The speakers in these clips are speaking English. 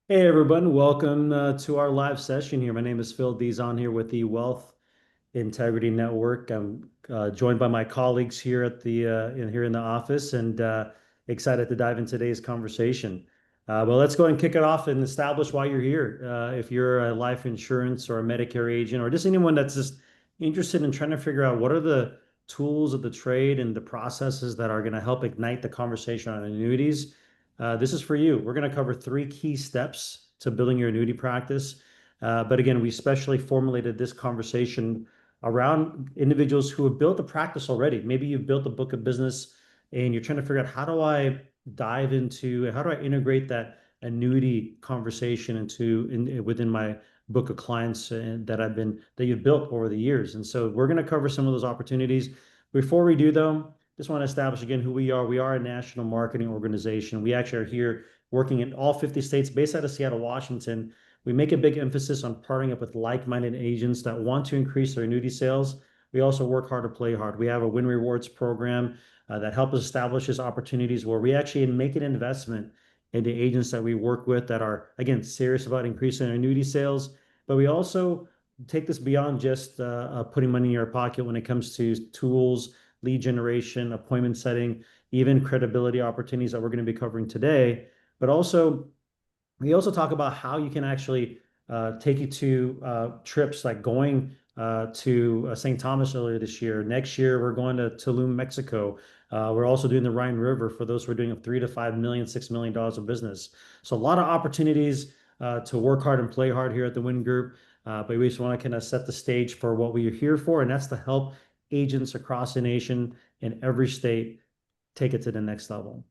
Hey everyone, welcome to our live session here. My name is Phil Dizon here with the Wealth Integrity Network. I'm joined by my colleagues here at here in the office, and excited to dive into today's conversation. Well, let's go and kick it off and establish why you're here. If you're a life insurance or a Medicare agent, or just anyone that's just interested in trying to figure out what are the tools of the trade and the processes that are going to help ignite the conversation on annuities, this is for you. We're going to cover three key steps to building your annuity practice. But again, we specially formulated this conversation around individuals who have built a practice already. Maybe you've built a book of business and you're trying to figure out how do I dive into, how do I integrate that annuity conversation within my book of clients that you've built over the years. And so we're going to cover some of those opportunities. Before we do though, just want to establish again who we are. We are a national marketing organization. We actually are here working in all 50 states based out of Seattle, Washington. We make a big emphasis on partnering up with like-minded agents that want to increase their annuity sales. We also work hard to play hard. We have a win rewards program that helps us establish these opportunities where we actually make an investment in the agents that we work with that are, again, serious about increasing their annuity sales. But we also take this beyond just putting money in your pocket when it comes to tools, lead generation, appointment setting, even credibility opportunities that we're going to be covering today. But also, we also talk about how you can actually take you to trips like going to St. Thomas earlier this year. Next year, we're going to Tulum, Mexico. We're also doing the Rhine River for those who are doing a $3 to $5 million, $6 million of business. So a lot of opportunities to work hard and play hard here at the Win Group. But we just want to kind of set the stage for what we are here for, and that's to help agents across the nation in every state take it to the next level.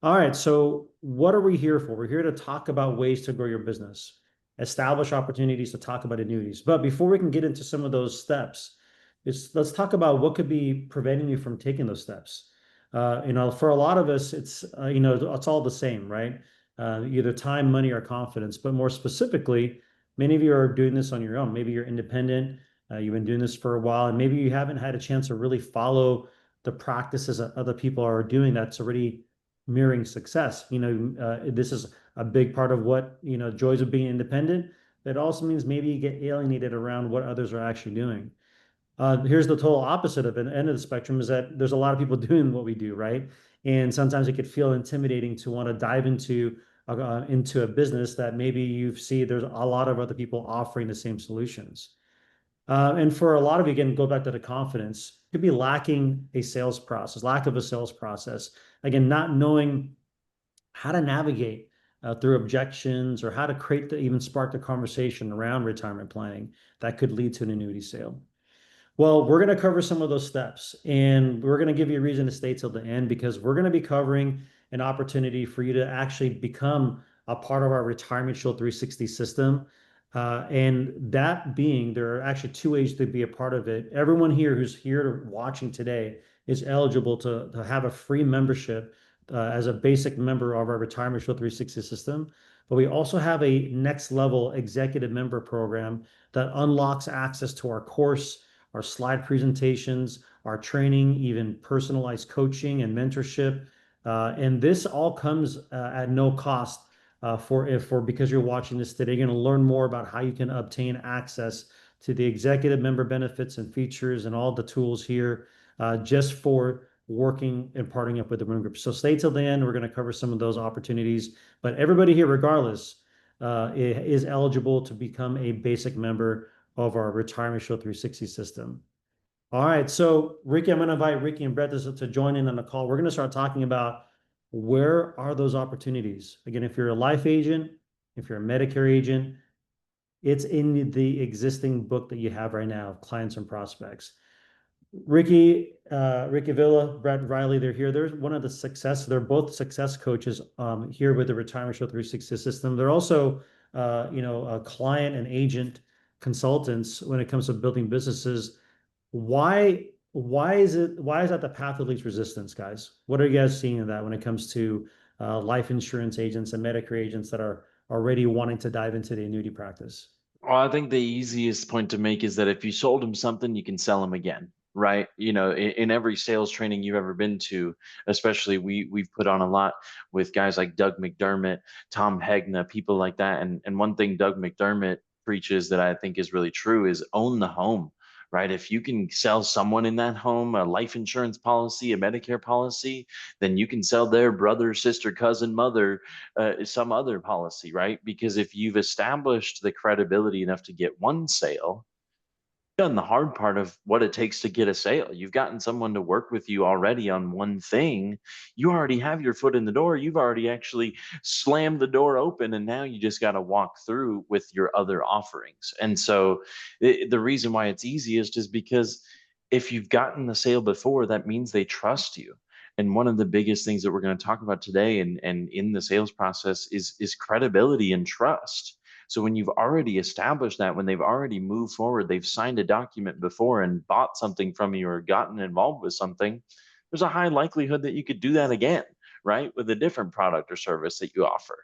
All right, so what are we here for? We're here to talk about ways to grow your business, establish opportunities to talk about annuities. But before we can get into some of those steps, let's talk about what could be preventing you from taking those steps. For a lot of us, it's all the same, right? Either time, money, or confidence. But more specifically, many of you are doing this on your own. Maybe you're independent, you've been doing this for a while, and maybe you haven't had a chance to really follow the practices that other people are doing that's already mirroring success. This is a big part of what, joys of being independent. It also means maybe you get alienated around what others are actually doing. Here's the total opposite of an end of the spectrum is that there's a lot of people doing what we do, right? And sometimes it could feel intimidating to want to dive into a business that maybe you see there's a lot of other people offering the same solutions. And for a lot of you, again, go back to the confidence, could be lacking a sales process, lack of a sales process. Again, not knowing how to navigate through objections or how to even spark the conversation around retirement planning that could lead to an annuity sale. Well, we're going to cover some of those steps, and we're going to give you a reason to stay till the end because we're going to be covering an opportunity for you to actually become a part of our Retirement Shield 360 system. And that being, there are actually two ways to be a part of it. Everyone here who's here watching today is eligible to have a free membership as a basic member of our Retirement Shield 360 system. But we also have a next level executive member program that unlocks access to our course, our slide presentations, our training, even personalized coaching and mentorship. And this all comes at no cost because you're watching this today. You're going to learn more about how you can obtain access to the executive member benefits and features and all the tools here just for working and partnering up with the Win Group. So stay till the end. We're going to cover some of those opportunities. But everybody here, regardless, is eligible to become a basic member of our Retirement Shield 360 system. All right, so Ricky, I'm going to invite Ricky and Brett to join in on the call. We're going to start talking about where are those opportunities. Again, if you're a life agent, if you're a Medicare agent, it's in the existing book that you have right now of clients and prospects. Ricky Villa, Brett Riley, they're here. They're both success coaches here with the Retirement Shield 360 system. They're also, a client and agent consultants when it comes to building businesses. Why is that the path of least resistance, guys? What are you guys seeing in that when it comes to life insurance agents and Medicare agents that are already wanting to dive into the annuity practice? Well, I think the easiest point to make is that if you sold them something, you can sell them again, right? In every sales training you've ever been to, especially we've put on a lot with guys like Doug McDermott, Tom Hegna, people like that. And one thing Doug McDermott preaches that I think is really true is own the home, right? If you can sell someone in that home a life insurance policy, a Medicare policy, then you can sell their brother, sister, cousin, mother, some other policy, right? Because if you've established the credibility enough to get one sale, done the hard part of what it takes to get a sale. You've gotten someone to work with you already on one thing. You already have your foot in the door. You've already actually slammed the door open, and now you just got to walk through with your other offerings. And so the reason why it's easiest is because if you've gotten the sale before, that means they trust you. And one of the biggest things that we're going to talk about today and in the sales process is credibility and trust. So when you've already established that, when they've already moved forward, they've signed a document before and bought something from you or gotten involved with something, there's a high likelihood that you could do that again, right? With a different product or service that you offer.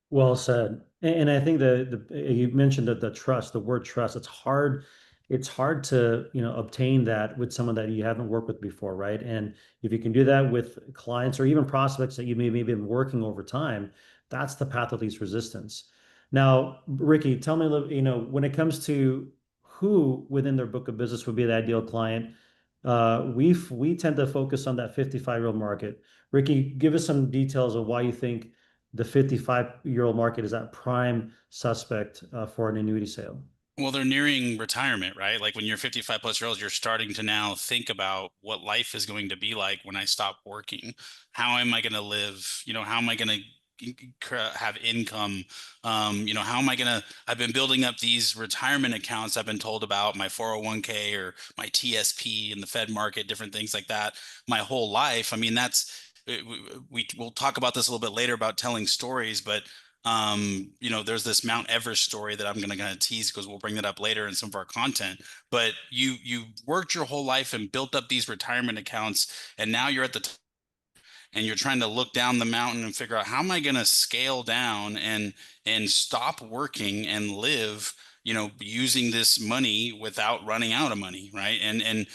Well said. And I think the you mentioned that the trust, the word trust, it's hard to, obtain that with someone that you haven't worked with before, right? And if you can do that with clients or even prospects that you maybe been working over time, that's the path of least resistance. Now, Ricky, tell me a little, when it comes to who within their book of business would be the ideal client, we tend to focus on that 55-year-old market. Ricky, give us some details of why you think the 55-year-old market is that prime suspect for an annuity sale. Well, they're nearing retirement, right? Like when you're 55 plus years old, you're starting to now think about what life is going to be like when I stop working. How am I going to live? How am I going to have income? How am I going to? I've been building up these retirement accounts I've been told about, my 401k or my TSP in the Fed market, different things like that, my whole life. I mean, we'll talk about this a little bit later about telling stories, but there's this Mount Everest story that I'm gonna tease because we'll bring that up later in some of our content. But you worked your whole life and built up these retirement accounts, and now you're at the and you're trying to look down the mountain and figure out how am I going to scale down and stop working and live, using this money without running out of money, right? And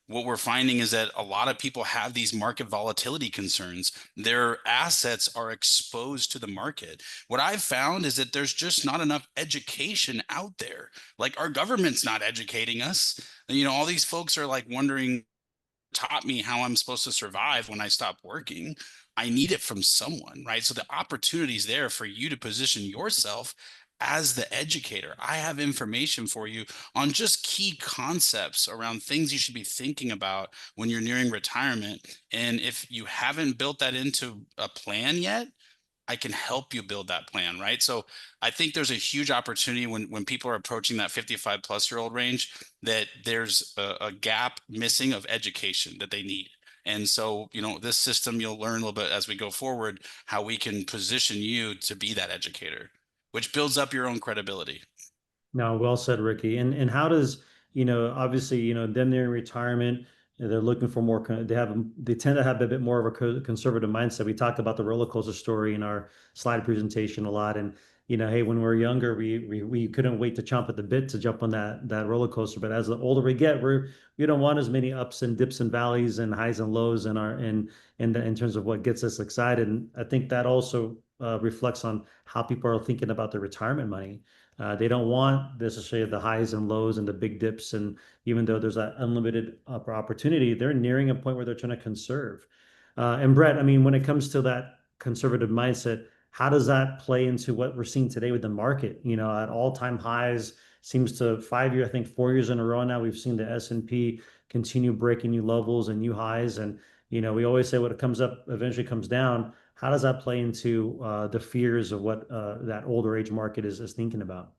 what we're finding is that a lot of people have these market volatility concerns. Their assets are exposed to the market. What I've found is that there's just not enough education out there. Like our government's not educating us. All these folks are like wondering, taught me how I'm supposed to survive when I stop working. I need it from someone, right? So the opportunity is there for you to position yourself as the educator. I have information for you on just key concepts around things you should be thinking about when you're nearing retirement. And if you haven't built that into a plan yet, I can help you build that plan, right? So I think there's a huge opportunity when people are approaching that 55 plus year old range, that there's a gap missing of education that they need. And so, this system, you'll learn a little bit as we go forward how we can position you to be that educator, which builds up your own credibility. No, well said, Ricky. And how does, obviously, them they're in retirement, they're looking for more, they tend to have a bit more of a conservative mindset. We talked about the roller coaster story in our slide presentation a lot. And, hey, when we were younger, we couldn't wait to chomp at the bit to jump on that roller coaster. But as the older we get, we don't want as many ups and dips and valleys and highs and lows in terms of what gets us excited. And I think that also reflects on how people are thinking about their retirement money. They don't want necessarily the highs and lows and the big dips. And even though there's that unlimited opportunity, they're nearing a point where they're trying to conserve. And Brett, I mean, when it comes to that conservative mindset, how does that play into what we're seeing today with the market? At all-time highs, seems to 5 year, I think 4 years in a row now, we've seen the S&P continue breaking new levels and new highs. And, we always say what comes up eventually comes down. How does that play into the fears of what that older age market is thinking about?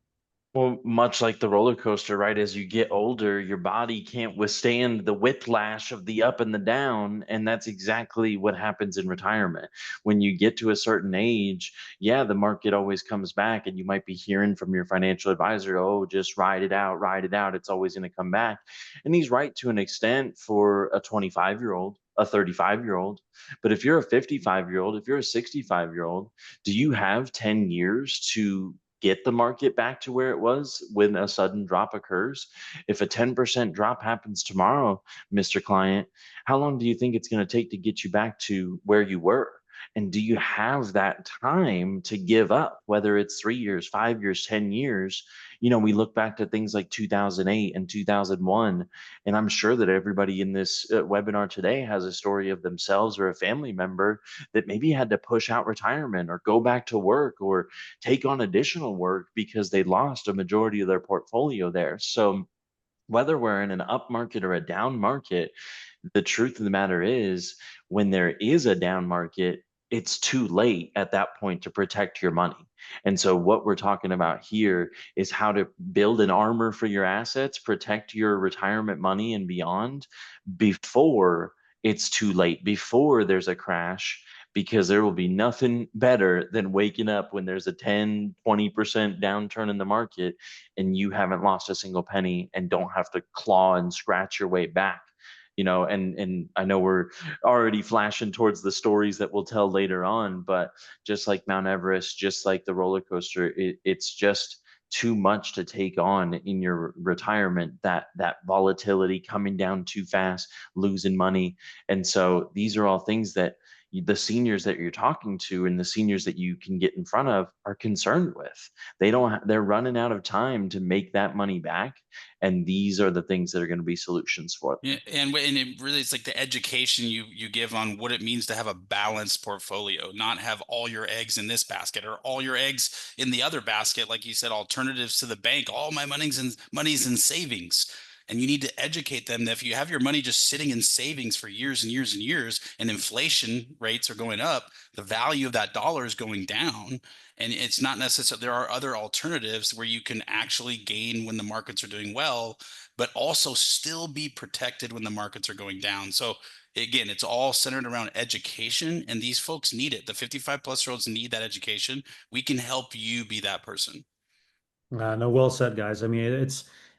Well, much like the roller coaster, right? As you get older, your body can't withstand the whiplash of the up and the down. And that's exactly what happens in retirement. When you get to a certain age, yeah, the market always comes back, and you might be hearing from your financial advisor, oh, just ride it out, ride it out. It's always going to come back. And he's right to an extent for a 25-year-old, a 35-year-old. But if you're a 55-year-old, if you're a 65-year-old, do you have 10 years to get the market back to where it was when a sudden drop occurs. If a 10% drop happens tomorrow, Mr. Client, how long do you think it's going to take to get you back to where you were? And do you have that time to give up, whether it's 3 years, 5 years, 10 years? We look back to things like 2008 and 2001, and I'm sure that everybody in this webinar today has a story of themselves or a family member that maybe had to push out retirement or go back to work or take on additional work because they lost a majority of their portfolio there. So whether we're in an up market or a down market, the truth of the matter is when there is a down market, it's too late at that point to protect your money. And so what we're talking about here is how to build an armor for your assets, protect your retirement money and beyond before it's too late, before there's a crash, because there will be nothing better than waking up when there's a 10, 20% downturn in the market and you haven't lost a single penny and don't have to claw and scratch your way back. And I know we're already flashing towards the stories that we'll tell later on, but just like Mount Everest, just like the roller coaster, it's just too much to take on in your retirement, that volatility, coming down too fast, losing money. And so these are all things that the seniors that you're talking to and the seniors that you can get in front of are concerned with. They're running out of time to make that money back, and these are the things that are going to be solutions for them. Yeah, and it really is like the education you give on what it means to have a balanced portfolio, not have all your eggs in this basket or all your eggs in the other basket. Like you said, alternatives to the bank. All my money's in savings. And you need to educate them that if you have your money just sitting in savings for years and years and years, and inflation rates are going up, the value of that dollar is going down. And it's not necessary. There are other alternatives where you can actually gain when the markets are doing well, but also still be protected when the markets are going down. So again, it's all centered around education, and these folks need it. The 55 plus year olds need that education. We can help you be that person. No, well said, guys. I mean,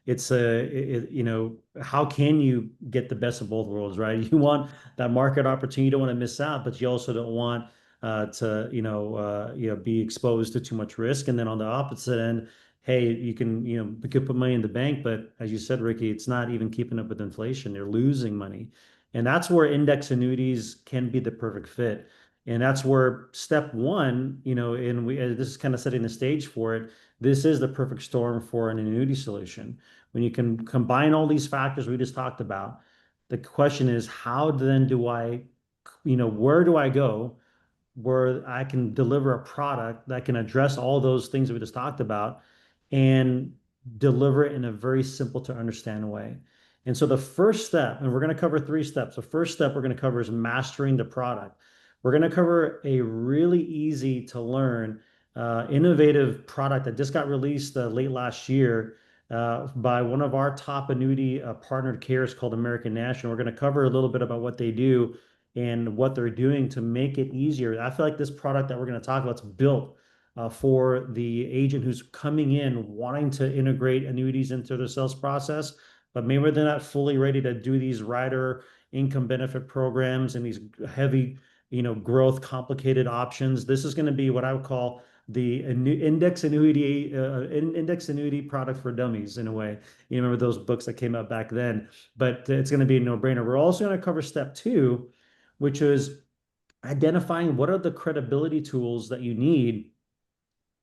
it's a how can you get the best of both worlds, right? You want that market opportunity, you don't want to miss out, but you also don't want to be exposed to too much risk. And then on the opposite end, hey, you could put money in the bank, but as you said, Ricky, it's not even keeping up with inflation. They're losing money, and that's where index annuities can be the perfect fit. And that's where step one, and this is kind of setting the stage for it. This is the perfect storm for an annuity solution. When you can combine all these factors we just talked about, the question is, how then do I, where do I go where I can deliver a product that can address all those things that we just talked about and deliver it in a very simple to understand way. And so the first step, and we're going to cover three steps. The first step we're going to cover is mastering the product. We're going to cover a really easy to learn, innovative product that just got released late last year by one of our top annuity partnered carriers called American National. We're going to cover a little bit about what they do and what they're doing to make it easier. I feel like this product that we're going to talk about is built for the agent who's coming in wanting to integrate annuities into their sales process, but maybe they're not fully ready to do these rider income benefit programs and these heavy, growth, complicated options. This is going to be what I would call the index annuity product for dummies in a way. You remember those books that came out back then, but it's going to be a no-brainer. We're also going to cover step two, which is identifying what are the credibility tools that you need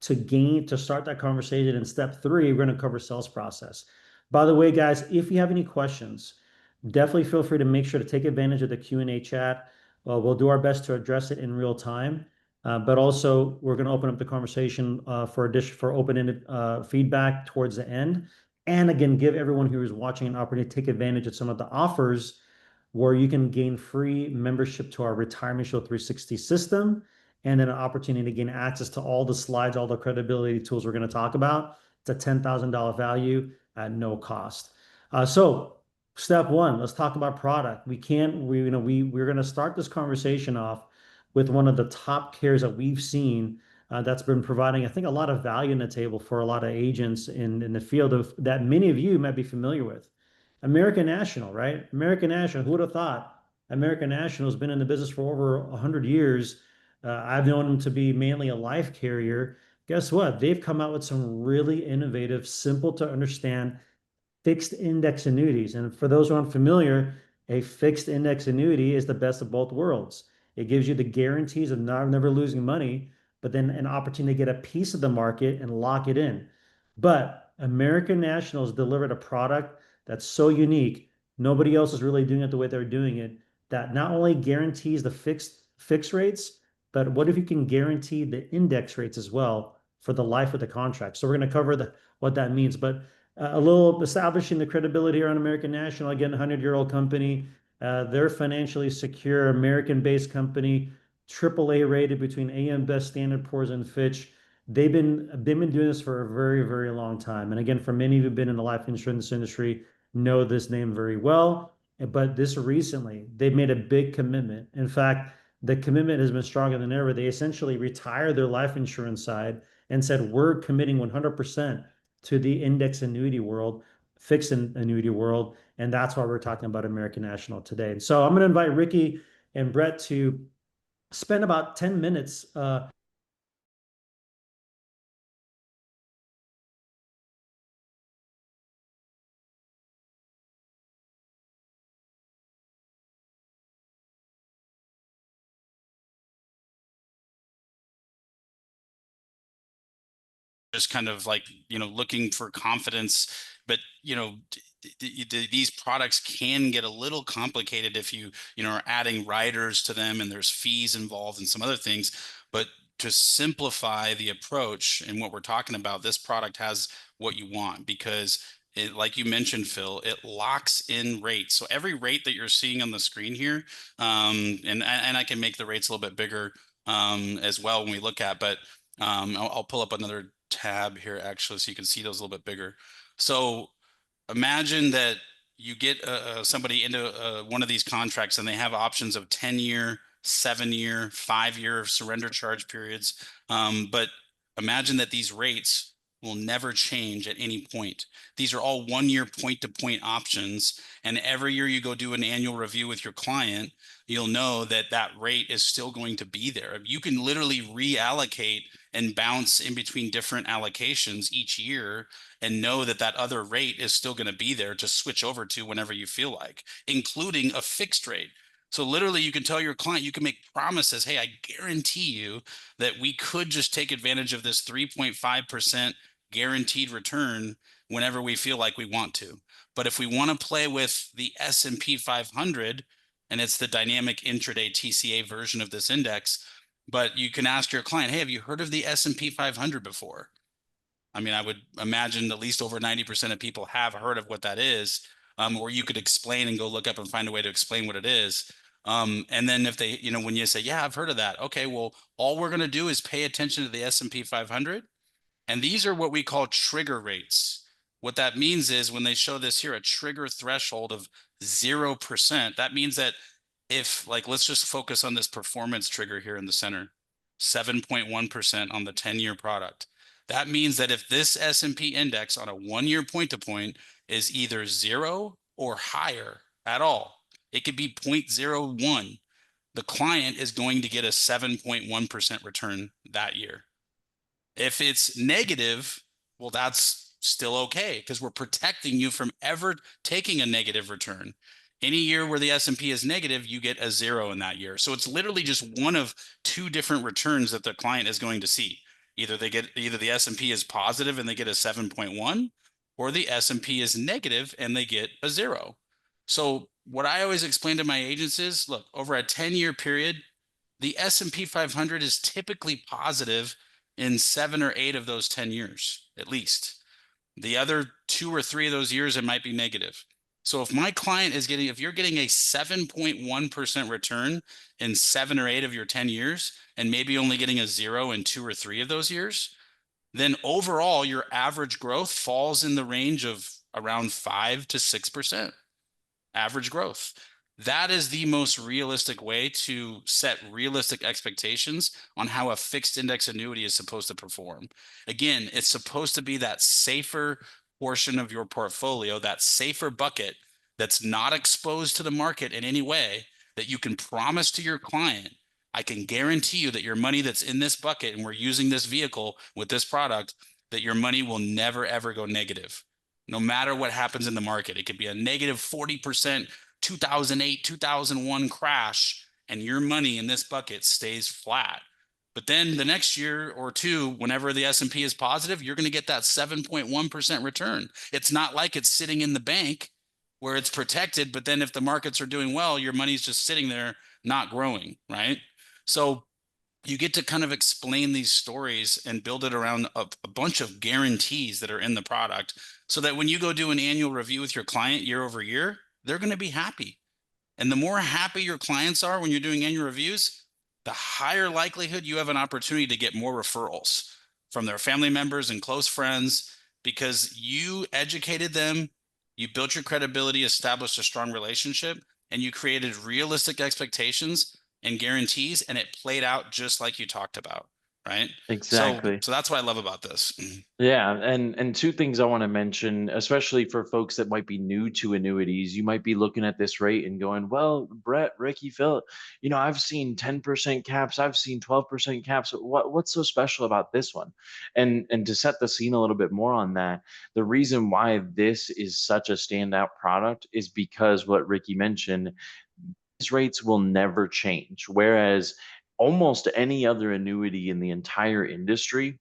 to start that conversation. In step three, we're going to cover sales process. By the way, guys, if you have any questions, definitely feel free to make sure to take advantage of the Q&A chat. We'll do our best to address it in real time. But also, we're going to open up the conversation for open-ended feedback towards the end. And again, give everyone who is watching an opportunity to take advantage of some of the offers where you can gain free membership to our Retirement Show 360 system, and then an opportunity to gain access to all the slides, all the credibility tools we're going to talk about. It's a $10,000 value at no cost. So step one, let's talk about product. We're going to start this conversation off with one of the top carriers that we've seen that's been providing, I think, a lot of value in the table for a lot of agents in the field of that many of you might be familiar with. American National, right? American National, who would have thought American National has been in the business for over 100 years. I've known them to be mainly a life carrier, guess what? They've come out with some really innovative, simple to understand fixed index annuities. And for those who aren't familiar, a fixed index annuity is the best of both worlds. It gives you the guarantees of not never losing money, but then an opportunity to get a piece of the market and lock it in. But American National has delivered a product that's so unique. Nobody else is really doing it the way they're doing it, that not only guarantees the fixed rates, but what if you can guarantee the index rates as well for the life of the contract? So we're going to cover what that means. But a little establishing the credibility here on American National, again, 100-year-old company. They're financially secure, American-based company, AAA rated between AM Best, Standard Poor's, and Fitch. They've been doing this for a very, very long time. And again, for many of you who've been in the life insurance industry, know this name very well. But this recently, they've made a big commitment. In fact, the commitment has been stronger than ever. They essentially retired their life insurance side and said, we're committing 100% to the index annuity world, fixed annuity world. And that's why we're talking about American National today. And so I'm going to invite Ricky and Brett to spend about 10 minutes just kind of like, looking for confidence. But, these products can get a little complicated if you are adding riders to them and there's fees involved and some other things. But to simplify the approach and what we're talking about, this product has what you want because it, like you mentioned, Phil, it locks in rates. So every rate that you're seeing on the screen here, and I can make the rates a little bit bigger as well when we look at, but I'll pull up another tab here actually so you can see those a little bit bigger. So imagine that you get somebody into one of these contracts and they have options of 10-year, 7-year, 5-year surrender charge periods. But imagine that these rates will never change at any point. These are all 1-year point-to-point options. And every year you go do an annual review with your client, you'll know that that rate is still going to be there. You can literally reallocate and bounce in between different allocations each year and know that that other rate is still going to be there to switch over to whenever you feel like, including a fixed rate. So literally you can tell your client, you can make promises. Hey, I guarantee you that we could just take advantage of this 3.5% guaranteed return whenever we feel like we want to. But if we want to play with the S&P 500, and it's the dynamic intraday TCA version of this index, but you can ask your client, hey, have you heard of the S&P 500 before? I mean, I would imagine at least over 90% of people have heard of what that is, or you could explain and go look up and find a way to explain what it is. And then if they, when you say, yeah, I've heard of that. Okay, well, all we're going to do is pay attention to the S&P 500. And these are what we call trigger rates. What that means is when they show this here, a trigger threshold of 0%, that means that if, like, let's just focus on this performance trigger here in the center, 7.1% on the 10-year product. That means that if this S&P index on a 1-year point-to-point is either 0 or higher at all, it could be 0.01, the client is going to get a 7.1% return that year. If it's negative, well, that's still okay because we're protecting you from ever taking a negative return. Any year where the S&P is negative, you get a 0 in that year. So it's literally just one of 2 different returns that the client is going to see. Either the S&P is positive and they get a 7.1, or the S&P is negative and they get a 0. So what I always explain to my agents is, look, over a 10-year period, the S&P 500 is typically positive in 7 or 8 of those 10 years, at least. The other 2 or 3 of those years, it might be negative. So if my client is getting, if you're getting a 7.1% return in 7 or 8 of your 10 years, and maybe only getting a 0 in 2 or 3 of those years, then overall your average growth falls in the range of around 5 to 6% average growth. That is the most realistic way to set realistic expectations on how a fixed index annuity is supposed to perform. Again, it's supposed to be that safer portion of your portfolio, that safer bucket that's not exposed to the market in any way, that you can promise to your client I can guarantee you that your money that's in this bucket, and we're using this vehicle with this product, that your money will never, ever go negative. No matter what happens in the market, it could be a negative 40% 2008, 2001 crash, and your money in this bucket stays flat. But then the next year or two, whenever the S&P is positive, you're going to get that 7.1% return. It's not like it's sitting in the bank where it's protected, but then if the markets are doing well, your money's just sitting there not growing, right? So you get to kind of explain these stories and build it around a bunch of guarantees that are in the product, so that when you go do an annual review with your client year over year, they're going to be happy. And the more happy your clients are when you're doing annual reviews, the higher likelihood you have an opportunity to get more referrals from their family members and close friends, because you educated them, you built your credibility, established a strong relationship, and you created realistic expectations and guarantees, and it played out just like you talked about, right? So, Exactly. so that's what I love about this. Yeah, and two things I want to mention, especially for folks that might be new to annuities. You might be looking at this rate and going, "Well, Brett, Ricky, Phil, I've seen 10% caps, I've seen 12% caps. What's so special about this one?" And to set the scene a little bit more on that, the reason why this is such a standout product is because what Ricky mentioned, these rates will never change. Whereas almost any other annuity in the entire industry,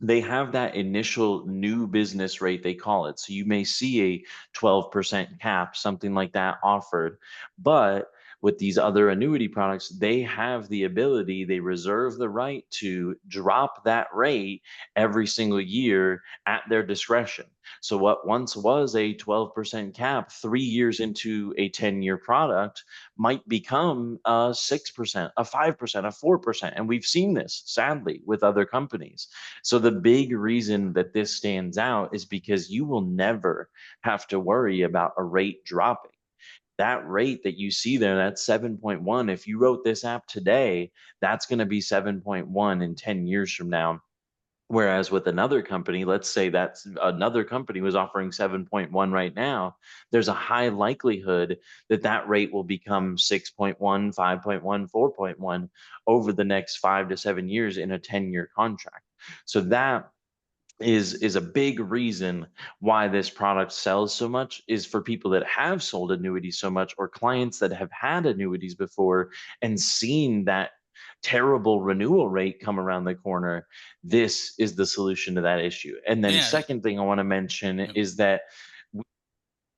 they have that initial new business rate, they call it. So you may see a 12% cap, something like that offered. But with these other annuity products, they have the ability, they reserve the right to drop that rate every single year at their discretion. So what once was a 12% cap 3 years into a 10-year product might become a 6%, a 5%, a 4%. And we've seen this sadly with other companies. So the big reason that this stands out is because you will never have to worry about a rate dropping. That rate that you see there, that's 7.1. If you wrote this app today, that's going to be 7.1 in 10 years from now. Whereas with another company, let's say that's another company was offering 7.1 right now, there's a high likelihood that that rate will become 6.1, 5.1, 4.1 over the next 5 to 7 years in a 10-year contract. So that is a big reason why this product sells so much, is for people that have sold annuities so much, or clients that have had annuities before and seen that terrible renewal rate come around the corner. This is the solution to that issue. And then Yeah. second thing I want to mention Yep. is that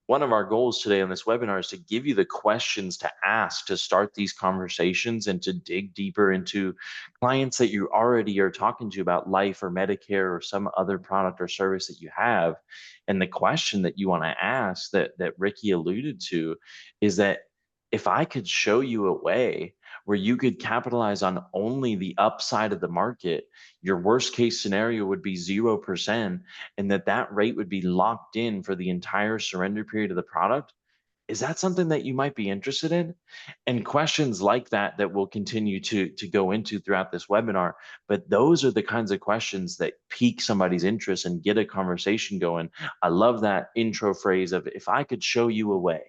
one of our goals today on this webinar is to give you the questions to ask to start these conversations and to dig deeper into clients that you already are talking to about life or Medicare or some other product or service that you have. And the question that you want to ask, that Ricky alluded to, is that if I could show you a way where you could capitalize on only the upside of the market, your worst case scenario would be 0%, and that rate would be locked in for the entire surrender period of the product. Is that something that you might be interested in? And questions like that that we'll continue to go into throughout this webinar. But those are the kinds of questions that pique somebody's interest and get a conversation going. I love that intro phrase of, if I could show you a way.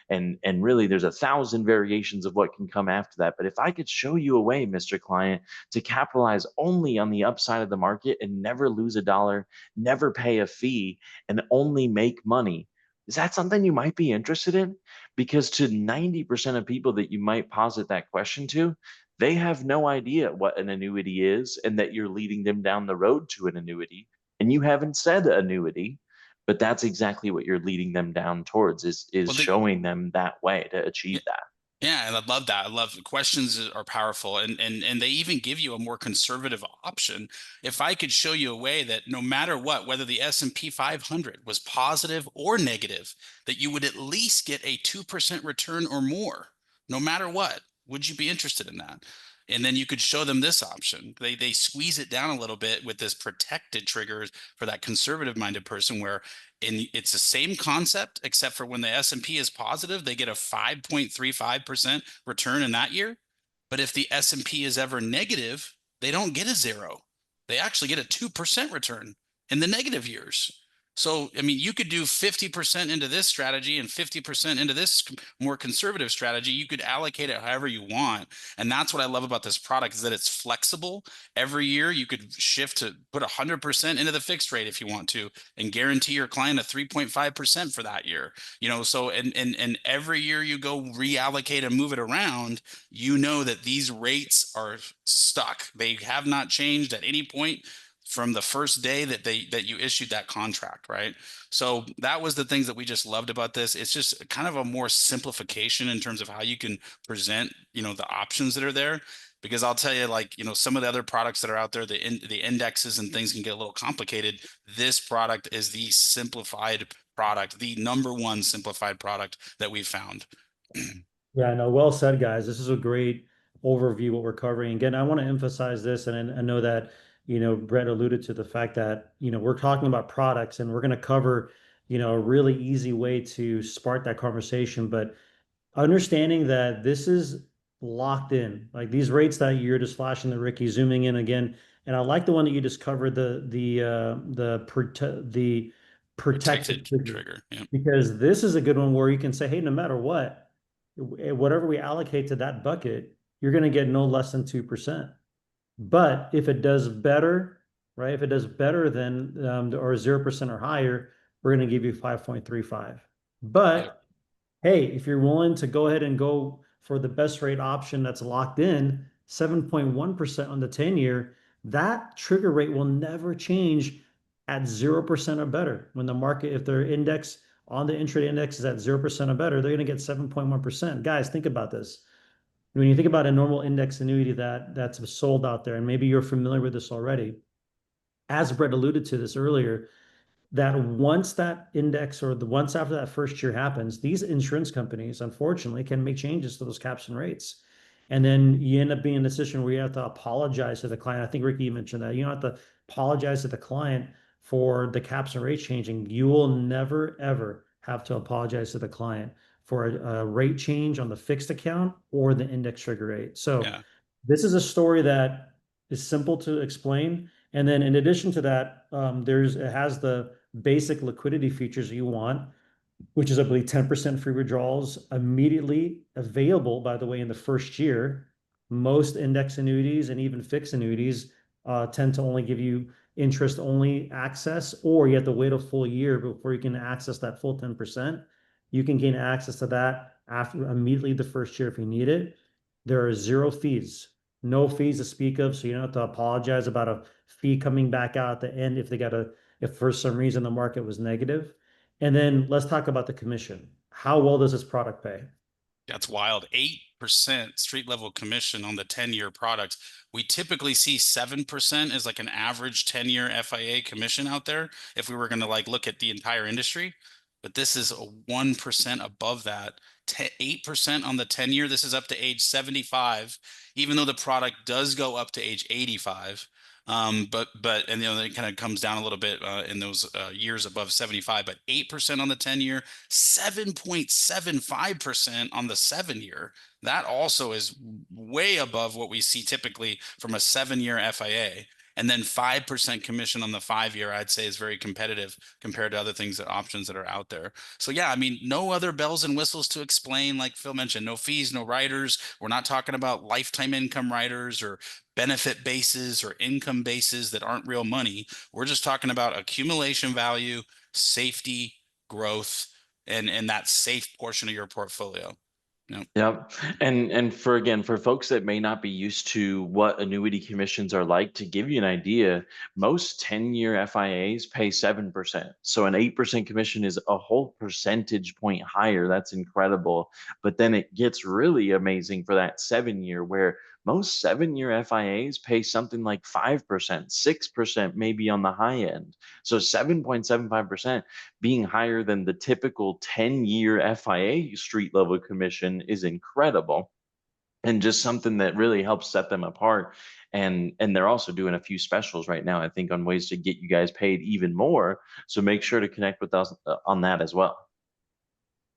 And really there's 1,000 variations of what can come after that. But if I could show you a way, Mr. Client, to capitalize only on the upside of the market and never lose a dollar, never pay a fee, and only make money, is that something you might be interested in? Because to 90% of people that you might posit that question to, they have no idea what an annuity is and that you're leading them down the road to an annuity. And you haven't said annuity, but that's exactly what you're leading them down towards, is Well, showing them that way to achieve that. yeah, and I love that. I love questions are powerful, and they even give you a more conservative option. If I could show you a way that no matter what, whether the S&P 500 was positive or negative, that you would at least get a 2% return or more, no matter what, would you be interested in that? And then you could show them this option. They squeeze it down a little bit with this protected triggers for that conservative minded person, where it's the same concept, except for when the S&P is positive, they get a 5.35% return in that year. But if the S&P is ever negative, they don't get a zero. They actually get a 2% return in the negative years. So, I mean, you could do 50% into this strategy and 50% into this more conservative strategy. You could allocate it however you want. And that's what I love about this product is that it's flexible. Every year you could shift to put 100% into the fixed rate if you want to and guarantee your client a 3.5% for that year. So and every year you go reallocate and move it around, you know that these rates are stuck. They have not changed at any point from the first day that you issued that contract, right? So that was the things that we just loved about this. It's just kind of a more simplification in terms of how you can present, the options that are there. Because I'll tell you, like, some of the other products that are out there, the indexes and things can get a little complicated. This product is the simplified product, the number one simplified product that we've found. Yeah, no, well said, guys. This is a great overview what we're covering. Again, I want to emphasize this, and I know that, Brett alluded to the fact that, we're talking about products and we're going to cover, a really easy way to spark that conversation. But understanding that this is locked in, like these rates that you're just flashing the Ricky, zooming in again. And I like the one that you just covered, the protected Protected trigger, trigger. Yeah. because this is a good one where you can say, hey, no matter what, whatever we allocate to that bucket, you're going to get no less than 2%. But if it does better, right? If it does better than or 0% or higher, we're going to give you 5.35. Yep. But hey, if you're willing to go ahead and go for the best rate option that's locked in, 7.1% on the 10-year, that trigger rate will never change at 0% or better. When the market, if their index on the intraday index is at 0% or better, they're going to get 7.1%. Guys, think about this. When you think about a normal index annuity that's sold out there, and maybe you're familiar with this already, as Brett alluded to this earlier, that once that index or the once after that first year happens, these insurance companies, unfortunately, can make changes to those caps and rates. And then you end up being in a position where you have to apologize to the client. I think Ricky mentioned that. You don't have to apologize to the client for the caps and rates changing. You will never, ever have to apologize to the client for a rate change on the fixed account or the index trigger rate. So Yeah. this is a story that is simple to explain. And then in addition to that, it has the basic liquidity features you want, which is, I believe, 10% free withdrawals immediately available, by the way, in the first year. Most index annuities and even fixed annuities tend to only give you interest only access, or you have to wait a full year before you can access that full 10%. You can gain access to that after immediately the first year if you need it. There are zero fees, no fees to speak of, so you don't have to apologize about a fee coming back out at the end if for some reason the market was negative. And then let's talk about the commission. How well does this product pay? That's wild. 8% street level commission on the 10-year product. We typically see 7% as like an average 10-year FIA commission out there if we were going to like look at the entire industry. But this is a 1% above that. 8% on the 10-year. This is up to age 75, even though the product does go up to age 85. But and it kind of comes down a little bit in those years above 75, but 8% on the 10-year, 7.75% on the 7-year. That also is way above what we see typically from a 7-year FIA. And then 5% commission on the 5-year, I'd say, is very competitive compared to other things that options that are out there. So yeah, I mean, no other bells and whistles to explain. Like Phil mentioned, no fees, no riders. We're not talking about lifetime income riders or benefit bases or income bases that aren't real money. We're just talking about accumulation value, safety, growth, and that safe portion of your portfolio. Yep. Yep. And for folks that may not be used to what annuity commissions are like, to give you an idea, most 10-year FIAs pay 7%. So an 8% commission is a whole percentage point higher. That's incredible. But then it gets really amazing for that 7-year, where most 7-year FIAs pay something like 5%, 6%, maybe on the high end. So 7.75% being higher than the typical 10-year FIA street level commission is incredible, and just something that really helps set them apart. And they're also doing a few specials right now, I think, on ways to get you guys paid even more. So make sure to connect with us on that as well.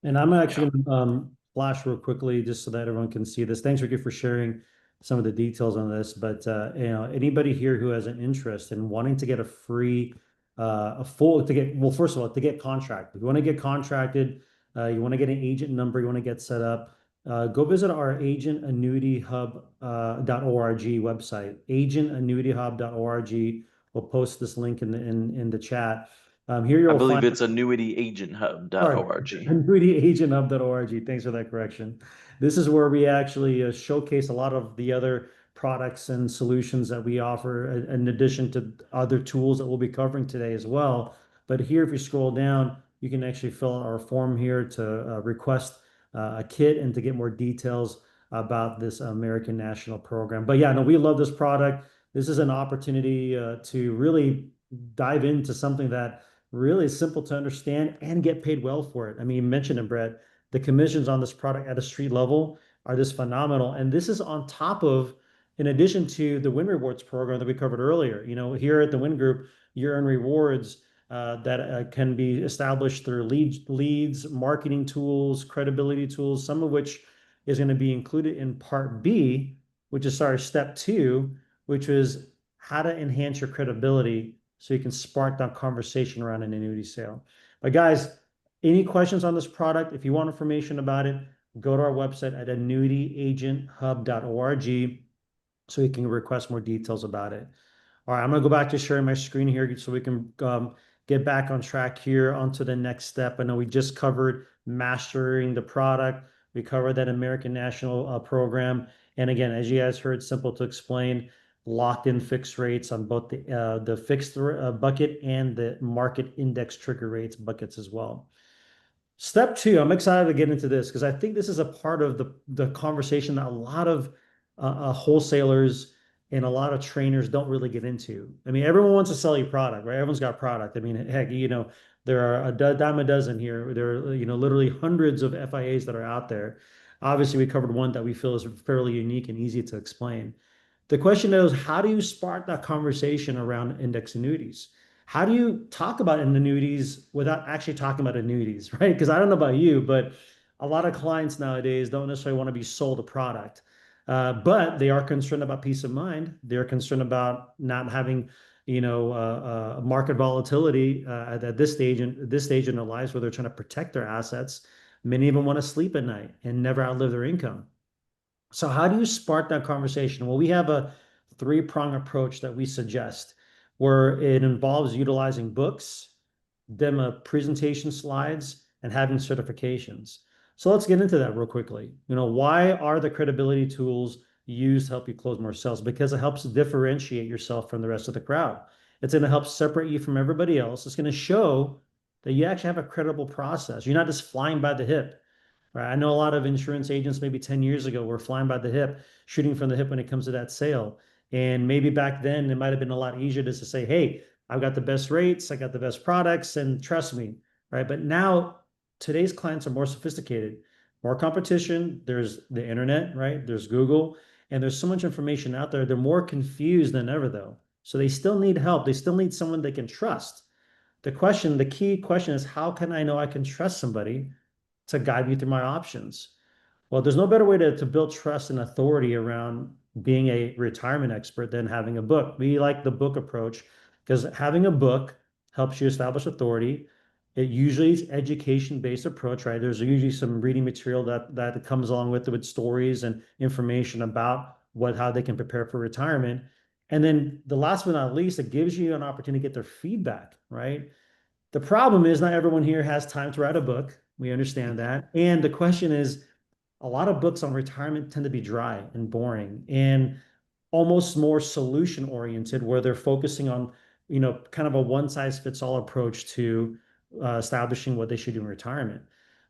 And I'm Yeah. actually going to flash real quickly just so that everyone can see this. Thanks, Ricky, for sharing some of the details on this. But anybody here who has an interest in wanting to get a free a full to get, well, first of all, to get contracted. If you want to get contracted, you want to get an agent number, you want to get set up, go visit our agentannuityhub.org website, agentannuityhub.org. We'll post this link in the chat. Here I you'll believe find, it's sorry, annuityagенthub.org. annuityagent.org. Thanks for that correction. This is where we actually showcase a lot of the other products and solutions that we offer, in addition to other tools that we'll be covering today as well. But here, if you scroll down, you can actually fill out our form here to request a kit and to get more details about this American National program. But yeah, no, we love this product. This is an opportunity to really dive into something that really is simple to understand and get paid well for it. I mean, you mentioned it, Brett. The commissions on this product at a street level are just phenomenal. And this is on top of, in addition to the Win Rewards program that we covered earlier. You know, here at the Win Group, you earn rewards that can be established through leads, marketing tools, credibility tools, some of which is going to be included in Part B, which is our step two, which is how to enhance your credibility so you can spark that conversation around an annuity sale. But guys, any questions on this product? If you want information about it, go to our website at annuityagenthub.org so you can request more details about it. All right, I'm going to go back to sharing my screen here so we can get back on track here onto the next step. I know we just covered mastering the product. We covered that American National program. And again, as you guys heard, simple to explain, locked in fixed rates on both the fixed bucket and the market index trigger rates buckets as well. Step two, I'm excited to get into this because I think this is a part of the conversation that a lot of wholesalers and a lot of trainers don't really get into. I mean, everyone wants to sell you product, right? Everyone's got product. I mean, heck, you know, there are a dime a dozen here. There are, you know, literally hundreds of FIAs that are out there. Obviously, we covered one that we feel is fairly unique and easy to explain. The question is, how do you spark that conversation around index annuities? How do you talk about annuities without actually talking about annuities, right? Because I don't know about you, but a lot of clients nowadays don't necessarily want to be sold a product, but they are concerned about peace of mind. They're concerned about not having, you know, market volatility at this stage in their lives where they're trying to protect their assets. Many of them want to sleep at night and never outlive their income. So how do you spark that conversation? Well, we have a three-prong approach that we suggest where it involves utilizing books, demo presentation slides, and having certifications. So let's get into that real quickly. You know, why are the credibility tools used to help you close more sales? Because it helps differentiate yourself from the rest of the crowd. It's going to help separate you from everybody else. It's going to show that you actually have a credible process. You're not just flying by the hip. Right. I know a lot of insurance agents maybe 10 years ago were flying by the hip, shooting from the hip when it comes to that sale. And maybe back then it might have been a lot easier just to say, hey, I've got the best rates, I got the best products, and trust me. Right. But now today's clients are more sophisticated, more competition. There's the internet, right? There's Google, and there's so much information out there. They're more confused than ever, though. So they still need help. They still need someone they can trust. The key question is, how can I know I can trust somebody to guide me through my options? Well, there's no better way to build trust and authority around being a retirement expert than having a book. We like the book approach because having a book helps you establish authority. It usually is education-based approach, right? There's usually some reading material that comes along with it, with stories and information about how they can prepare for retirement. And then the last but not least, it gives you an opportunity to get their feedback, right? The problem is not everyone here has time to write a book. We understand that. And the question is, a lot of books on retirement tend to be dry and boring and almost more solution oriented, where they're focusing on, you know, kind of a one size fits all approach to establishing what they should do in retirement.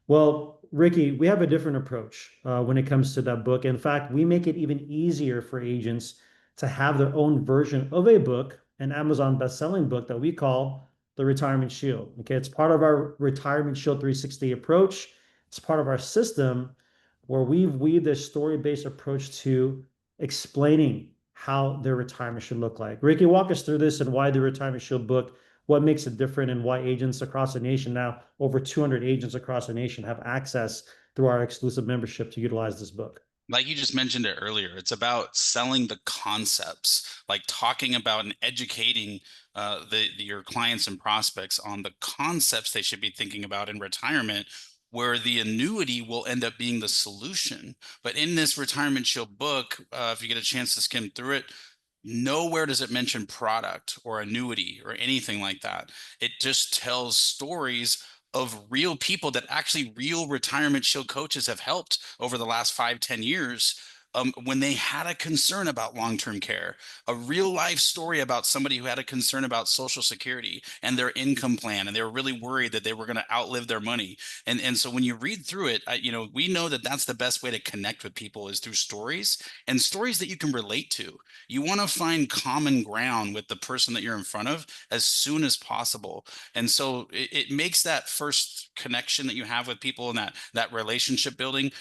Well, Ricky, we have a different approach when it comes to that book. In fact, we make it even easier for agents to have their own version of a book, an Amazon best-selling book that we call the Retirement Shield. Okay, it's part of our Retirement Shield 360 approach. It's part of our system where we've weaved this story-based approach to explaining how their retirement should look like. Ricky, walk us through this and why the Retirement Shield book, what makes it different, and why agents across the nation, now over 200 agents across the nation, have access through our exclusive membership to utilize this book. Like you just mentioned it earlier, it's about selling the concepts, like talking about and educating your clients and prospects on the concepts they should be thinking about in retirement, where the annuity will end up being the solution. But in this Retirement Shield book, if you get a chance to skim through it, nowhere does it mention product or annuity or anything like that. It just tells stories of real people that actually real Retirement Shield coaches have helped over the last 5, 10 years. When they had a concern about long-term care, a real life story about somebody who had a concern about Social Security and their income plan, and they were really worried that they were going to outlive their money. And so when you read through it, we know that that's the best way to connect with people is through stories, and stories that you can relate to. You want to find common ground with the person that you're in front of as soon as possible. And so it makes that first connection that you have with people and that relationship building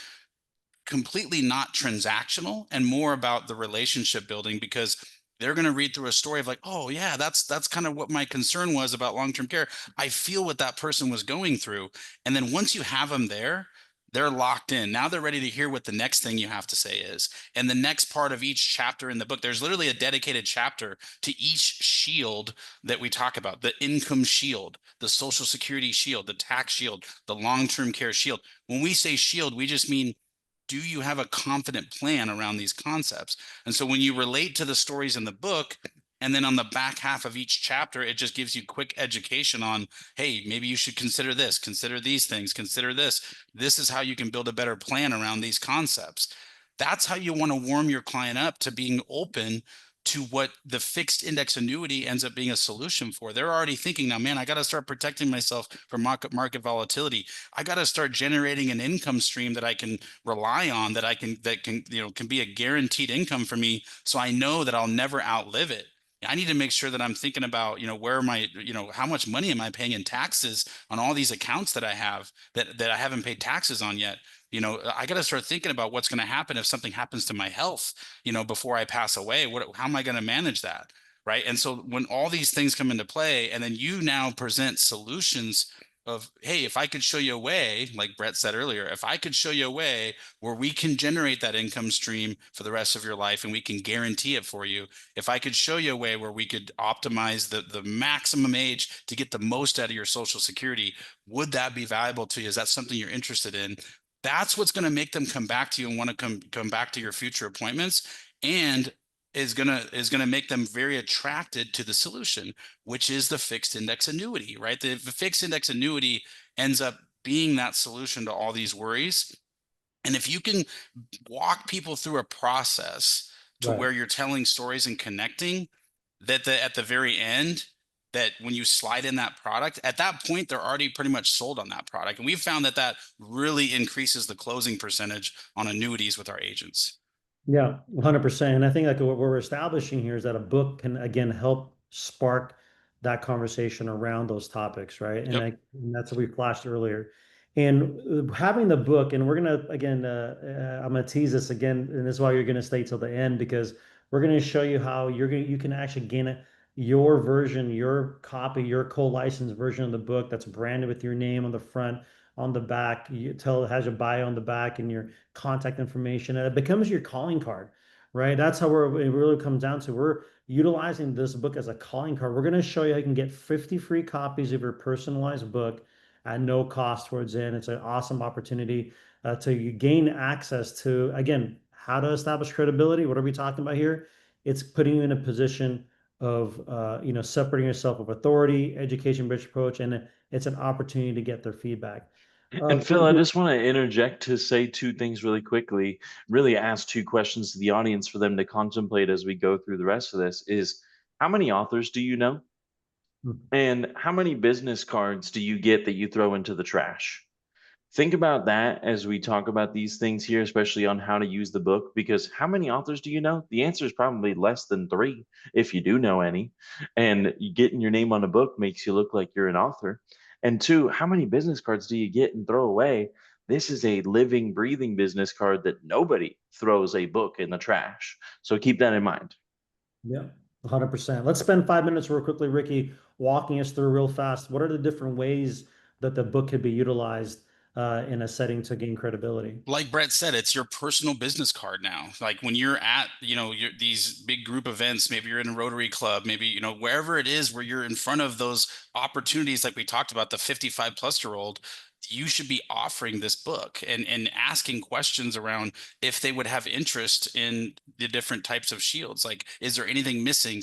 completely not transactional and more about the relationship building, because they're going to read through a story of like, oh yeah, that's kind of what my concern was about long-term care. I feel what that person was going through. And then once you have them there, they're locked in. Now they're ready to hear what the next thing you have to say is. And the next part of each chapter in the book, there's literally a dedicated chapter to each shield that we talk about: the income shield, the Social Security shield, the tax shield, the long-term care shield. When we say shield, we just mean, do you have a confident plan around these concepts? And so when you relate to the stories in the book, and then on the back half of each chapter, it just gives you quick education on, hey, maybe you should consider this, consider these things, consider this. This is how you can build a better plan around these concepts. That's how you want to warm your client up to being open to what the fixed index annuity ends up being a solution for. They're already thinking now, man, I got to start protecting myself from market volatility. I got to start generating an income stream that I can rely on, that can be a guaranteed income for me, so I know that I'll never outlive it. I need to make sure that I'm thinking about, where am I, how much money am I paying in taxes on all these accounts that I have that I haven't paid taxes on yet. I got to start thinking about what's going to happen if something happens to my health, before I pass away. How am I going to manage that? Right. And so when all these things come into play, and then you now present solutions of, hey, if I could show you a way, like Brett said earlier, if I could show you a way where we can generate that income stream for the rest of your life and we can guarantee it for you, if I could show you a way where we could optimize the maximum age to get the most out of your Social Security, would that be valuable to you? Is that something you're interested in? That's what's going to make them come back to you and want to come back to your future appointments, and is gonna make them very attracted to the solution, which is the fixed index annuity, right? The fixed index annuity ends up being that solution to all these worries. And if you can walk people through a process to Right. where you're telling stories and connecting, that at the very end, that when you slide in that product, at that point they're already pretty much sold on that product. And we've found that that really increases the closing percentage on annuities with our agents. Yeah, 100%. And I think like what we're establishing here is that a book can again help spark that conversation around those topics, right? And, Yep. and that's what we flashed earlier. And having the book, and we're gonna again, I'm gonna tease this again, and this is why you're gonna stay till the end because we're gonna show you how you can actually gain your version, your copy, your co-licensed version of the book that's branded with your name on the front, on the back. You tell it has your bio on the back and your contact information, and it becomes your calling card, right? That's how it really comes down to. We're utilizing this book as a calling card. We're going to show you how you can get 50 free copies of your personalized book at no cost towards it. It's an awesome opportunity to gain access to, again, how to establish credibility. What are we talking about here? It's putting you in a position of separating yourself of authority, education-based approach, and it's an opportunity to get their feedback. And Phil, I just want to interject to say two things really quickly, really ask two questions to the audience for them to contemplate as we go through the rest of this is how many authors do you know? And how many business cards do you get that you throw into the trash? Think about that as we talk about these things here, especially on how to use the book, because how many authors do you know? The answer is probably less than three, if you do know any. And getting your name on a book makes you look like you're an author. And two, how many business cards do you get and throw away? This is a living, breathing business card that nobody throws a book in the trash. So keep that in mind. Yeah, 100%. Let's spend 5 minutes real quickly, Ricky, walking us through real fast. What are the different ways that the book could be utilized in a setting to gain credibility. Like Brett said, it's your personal business card now. Like when you're at, these big group events, maybe you're in a Rotary Club, maybe, wherever it is where you're in front of those opportunities, like we talked about, the 55-plus-year-old, you should be offering this book and asking questions around if they would have interest in the different types of shields. Like, is there anything missing?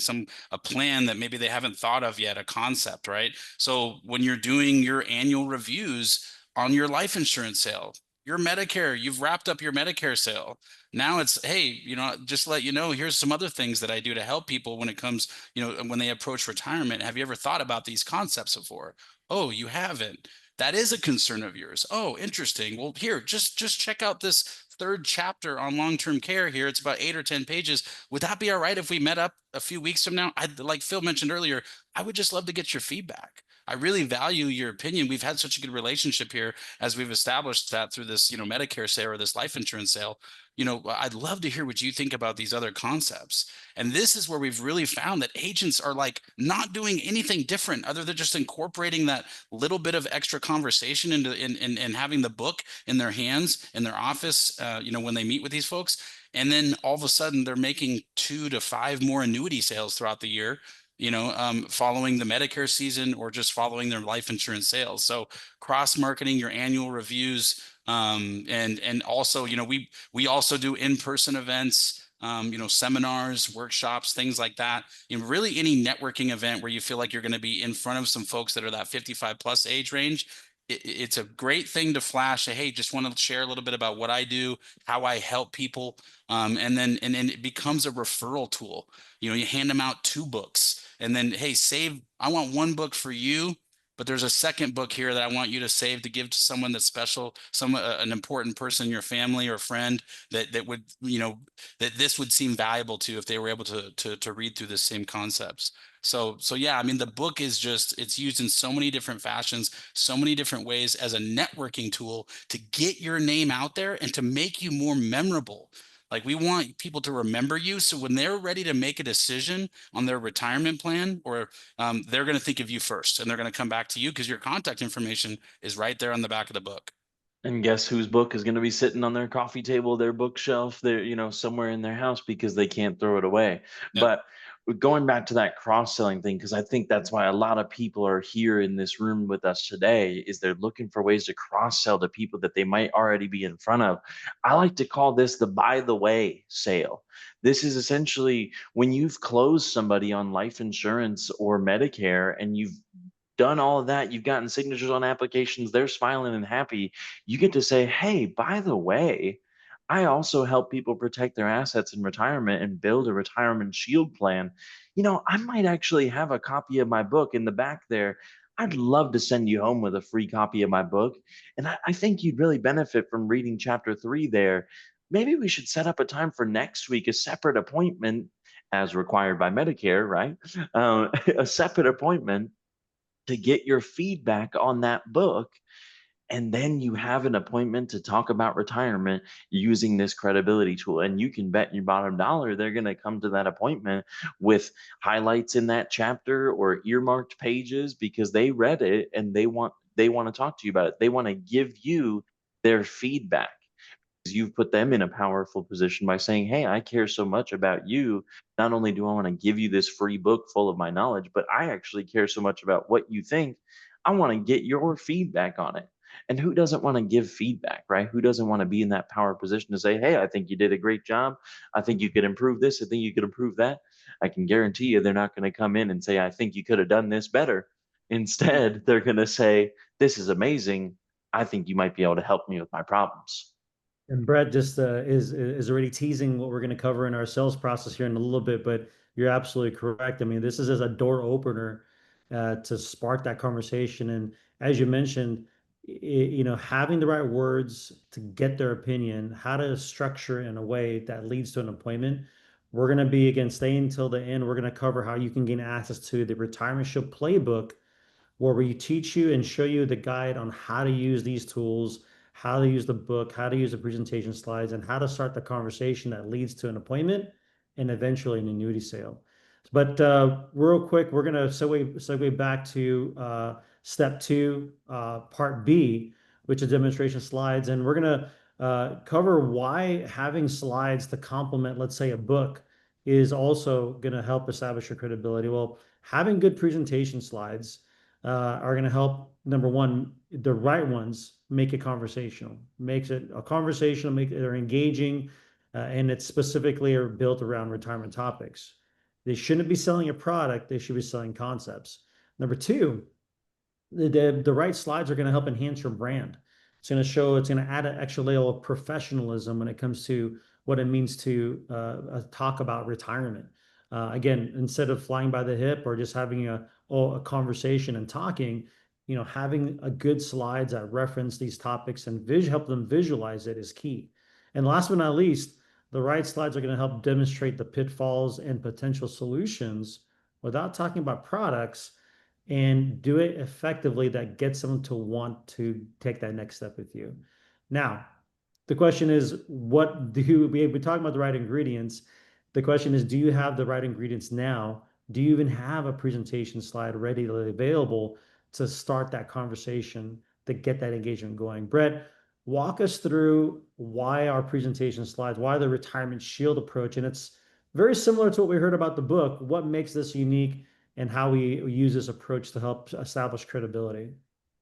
A plan that maybe they haven't thought of yet, a concept, right? So when you're doing your annual reviews on your life insurance sale, your Medicare, you've wrapped up your Medicare sale. Now it's, hey, just let you know, here's some other things that I do to help people when it comes, when they approach retirement. Have you ever thought about these concepts before? Oh, you haven't. That is a concern of yours. Oh, interesting. Well, here, just check out this third chapter on long-term care here. It's about 8 or 10 pages. Would that be all right if we met up a few weeks from now? Like Phil mentioned earlier, I would just love to get your feedback. I really value your opinion. We've had such a good relationship here as we've established that through this, Medicare sale or this life insurance sale. I'd love to hear what you think about these other concepts. And this is where we've really found that agents are like not doing anything different other than just incorporating that little bit of extra conversation into in having the book in their hands in their office, when they meet with these folks. And then all of a sudden they're making 2 to 5 more annuity sales throughout the year, following the Medicare season or just following their life insurance sales. So cross marketing your annual reviews, and also, we also do in-person events, seminars, workshops, things like that. Really any networking event where you feel like you're going to be in front of some folks that are that 55-plus age range. It's a great thing to flash. Hey, just want to share a little bit about what I do, how I help people, and then it becomes a referral tool. You hand them out 2 books, and then, hey, I want 1 book for you, but there's a second book here that I want you to save to give to someone that's special, an important person in your family or friend that would, that this would seem valuable to if they were able to read through the same concepts. So yeah, I mean, the book is it's used in so many different fashions, so many different ways as a networking tool to get your name out there and to make you more memorable. Like, we want people to remember you. So when they're ready to make a decision on their retirement plan, or they're going to think of you first, and they're going to come back to you because your contact information is right there on the back of the book. And guess whose book is going to be sitting on their coffee table, their bookshelf, their, somewhere in their house because they can't throw it away. Yep. But going back to that cross-selling thing, because I think that's why a lot of people are here in this room with us today, is they're looking for ways to cross-sell to people that they might already be in front of. I like to call this the by the way sale. This is essentially when you've closed somebody on life insurance or Medicare and you've done all of that, you've gotten signatures on applications, they're smiling and happy. You get to say, hey, by the way, I also help people protect their assets in retirement and build a retirement shield plan. I might actually have a copy of my book in the back there. I'd love to send you home with a free copy of my book. And I think you'd really benefit from reading chapter 3 there. Maybe we should set up a time for next week, a separate appointment as required by Medicare, right? A separate appointment to get your feedback on that book. And then you have an appointment to talk about retirement using this credibility tool. And you can bet your bottom dollar they're going to come to that appointment with highlights in that chapter or earmarked pages because they read it and they want to talk to you about it. They want to give you their feedback. You've put them in a powerful position by saying, hey, I care so much about you. Not only do I want to give you this free book full of my knowledge, but I actually care so much about what you think. I want to get your feedback on it. And who doesn't want to give feedback, right? Who doesn't want to be in that power position to say, hey, I think you did a great job. I think you could improve this. I think you could improve that. I can guarantee you they're not going to come in and say, I think you could have done this better. Instead, they're going to say, this is amazing. I think you might be able to help me with my problems. And Brett just is already teasing what we're going to cover in our sales process here in a little bit, but you're absolutely correct. I mean, this is as a door opener to spark that conversation. And as you mentioned, having the right words to get their opinion, how to structure in a way that leads to an appointment. We're going to be, again, staying until the end. We're going to cover how you can gain access to the Retirement Shield Playbook, where we teach you and show you the guide on how to use these tools, how to use the book, how to use the presentation slides, and how to start the conversation that leads to an appointment and eventually an annuity sale. But real quick, we're going to segue back to step 2, part B, which is demonstration slides. And we're going to cover why having slides to complement, let's say, a book is also going to help establish your credibility. Well, having good presentation slides are going to help, number one, the right ones make it conversational, makes it a conversational, make they're engaging, and it's specifically are built around retirement topics. They shouldn't be selling a product, they should be selling concepts. Number two, the right slides are going to help enhance your brand. It's going to add an extra layer of professionalism when it comes to what it means to talk about retirement. Again, instead of flying by the hip or just having a conversation and talking, having a good slides that reference these topics and help them visualize it is key. And last but not least, the right slides are going to help demonstrate the pitfalls and potential solutions without talking about products and do it effectively that gets them to want to take that next step with you. Now, the question is, what do you, we talking about the right ingredients. The question is, do you have the right ingredients now? Do you even have a presentation slide readily available to start that conversation to get that engagement going? Brett, walk us through why our presentation slides, why the retirement shield approach, and it's very similar to what we heard about the book. What makes this unique and how we use this approach to help establish credibility?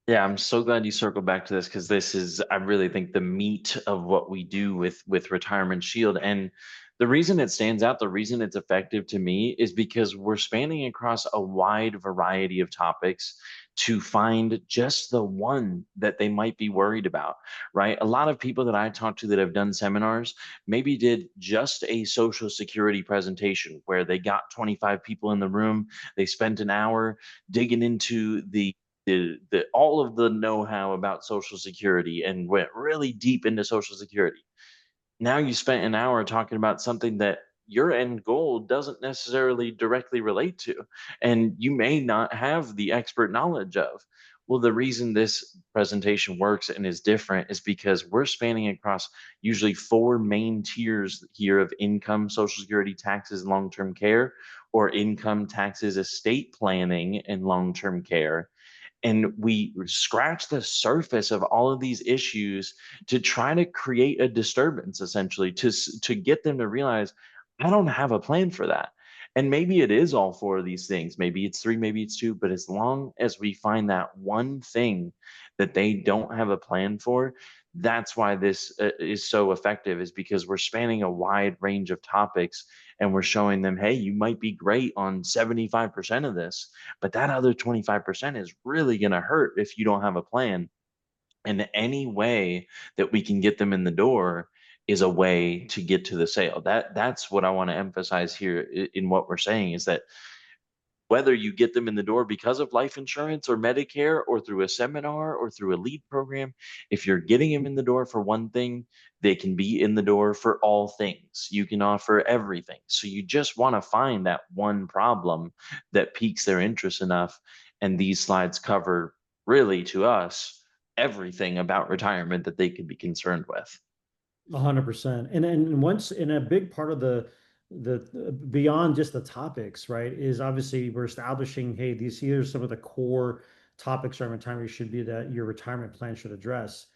Yeah, I'm so glad you circled back to this because this is, I really think, the meat of what we do with Retirement Shield. And the reason it stands out, the reason it's effective to me is because we're spanning across a wide variety of topics to find just the one that they might be worried about, right? A lot of people that I talk to that have done seminars maybe did just a Social Security presentation where they got 25 people in the room, they spent an hour digging into the all of the know-how about Social Security and went really deep into Social Security. Now you spent an hour talking about something that your end goal doesn't necessarily directly relate to, and you may not have the expert knowledge of. Well, the reason this presentation works and is different is because we're spanning across usually four main tiers here of income, Social Security, taxes, and long term care, or income, taxes, estate planning, and long term care, and we scratch the surface of all of these issues to try to create a disturbance, essentially to get them to realize I don't have a plan for that. And maybe it is all four of these things, maybe it's three, maybe it's two, but as long as we find that one thing that they don't have a plan for, that's why this is so effective, is because we're spanning a wide range of topics and we're showing them, hey, you might be great on 75% of this, but that other 25% is really going to hurt if you don't have a plan. And any way that we can get them in the door is a way to get to the sale. That's what I want to emphasize here in what we're saying, is that whether you get them in the door because of life insurance or Medicare or through a seminar or through a lead program, if you're getting them in the door for one thing, they can be in the door for all things. You can offer everything. So you just want to find that one problem that piques their interest enough. And these slides cover, really, to us, everything about retirement that they could be concerned with. 100%. And once in a big part of the beyond just the topics, right, is obviously we're establishing, hey, these here are some of the core topics around retirement should be that your retirement plan should address.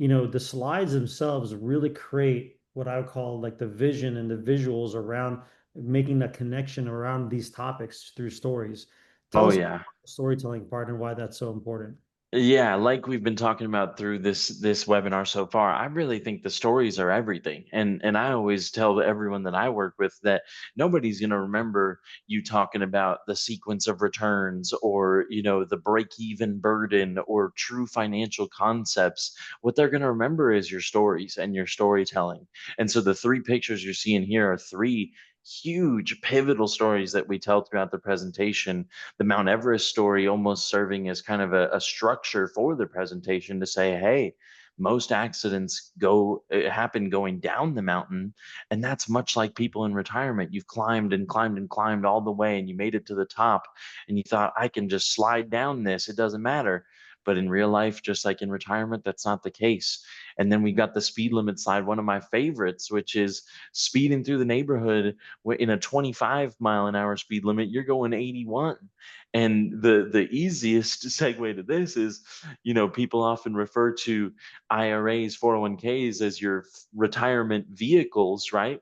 The slides themselves really create what I would call like the vision and the visuals around making the connection around these topics through stories. Tell Oh, us about yeah. the storytelling part and why that's so important. Yeah, like we've been talking about through this webinar so far, I really think the stories are everything. And I always tell everyone that I work with that nobody's going to remember you talking about the sequence of returns or, the break-even burden or true financial concepts. What they're going to remember is your stories and your storytelling. And so the three pictures you're seeing here are three huge pivotal stories that we tell throughout the presentation, the Mount Everest story almost serving as kind of a structure for the presentation to say, hey, most accidents happen going down the mountain. And that's much like people in retirement. You've climbed and climbed and climbed all the way and you made it to the top and you thought, I can just slide down this. It doesn't matter. But in real life, just like in retirement, that's not the case. And then we got the speed limit slide, one of my favorites, which is speeding through the neighborhood in a 25-mile-an-hour speed limit, you're going 81. And the easiest segue to this is, people often refer to IRAs, 401ks as your retirement vehicles, right?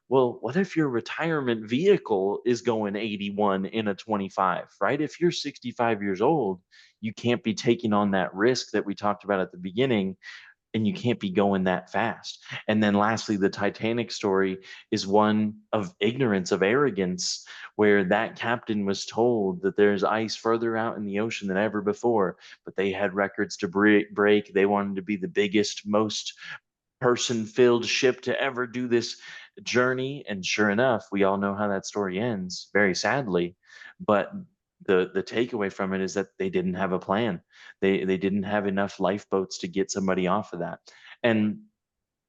Well, what if your retirement vehicle is going 81 in a 25, right? If you're 65 years old, you can't be taking on that risk that we talked about at the beginning, and you can't be going that fast. And then lastly, the Titanic story is one of ignorance, of arrogance, where that captain was told that there's ice further out in the ocean than ever before, but they had records to break. They wanted to be the biggest, most person-filled ship to ever do this journey. And sure enough, we all know how that story ends, very sadly. But the takeaway from it is that they didn't have a plan. They didn't have enough lifeboats to get somebody off of that. And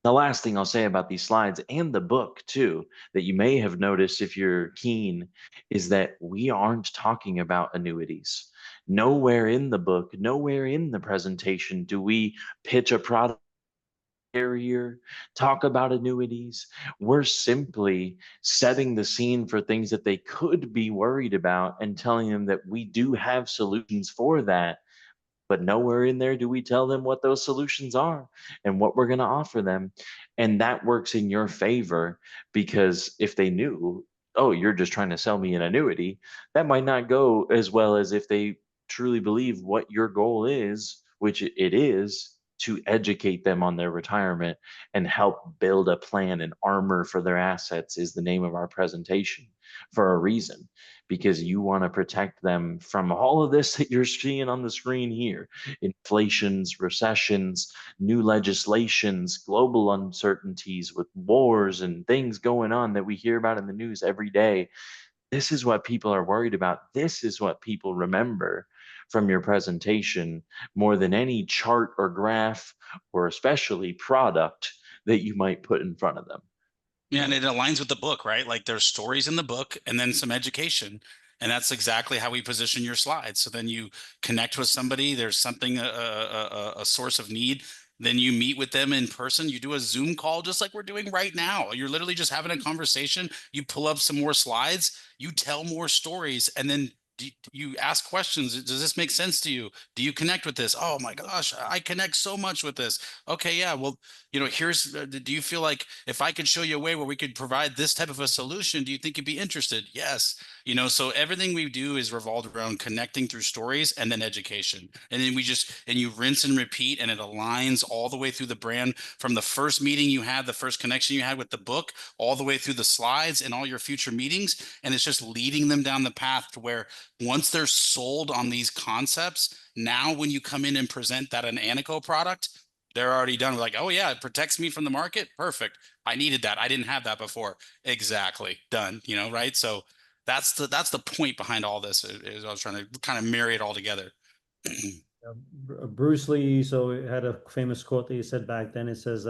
the last thing I'll say about these slides and the book too, that you may have noticed if you're keen, is that we aren't talking about annuities. Nowhere in the book, nowhere in the presentation do we pitch a product carrier, talk about annuities. We're simply setting the scene for things that they could be worried about and telling them that we do have solutions for that. But nowhere in there do we tell them what those solutions are and what we're going to offer them. And that works in your favor, because if they knew, oh, you're just trying to sell me an annuity, that might not go as well as if they truly believe what your goal is, which it is to educate them on their retirement and help build a plan and armor for their assets, is the name of our presentation, for a reason, because you want to protect them from all of this that you're seeing on the screen here: inflations, recessions, new legislations, global uncertainties with wars and things going on that we hear about in the news every day. This is what people are worried about. This is what people remember from your presentation more than any chart or graph, or especially product that you might put in front of them. Yeah, and it aligns with the book, right? Like there's stories in the book and then some education. And that's exactly how we position your slides. So then you connect with somebody, there's something, a source of need. Then you meet with them in person. You do a Zoom call just like we're doing right now. You're literally just having a conversation. You pull up some more slides, you tell more stories, and then you ask questions. Does this make sense to you? Do you connect with this? Oh my gosh, I connect so much with this. Okay, yeah. Well, here's, do you feel like if I could show you a way where we could provide this type of a solution, do you think you'd be interested? Yes. So everything we do is revolved around connecting through stories and then education. And then and you rinse and repeat, and it aligns all the way through the brand, from the first meeting you had, the first connection you had with the book, all the way through the slides and all your future meetings. And it's just leading them down the path to where once they're sold on these concepts, now when you come in and present that an Anico product, they're already done. We're like, oh yeah, it protects me from the market. Perfect. I needed that. I didn't have that before. Exactly. Done. Right? So that's the point behind all this. Is I was trying to kind of marry it all together. Bruce Lee, so it had a famous quote that he said back then. It says,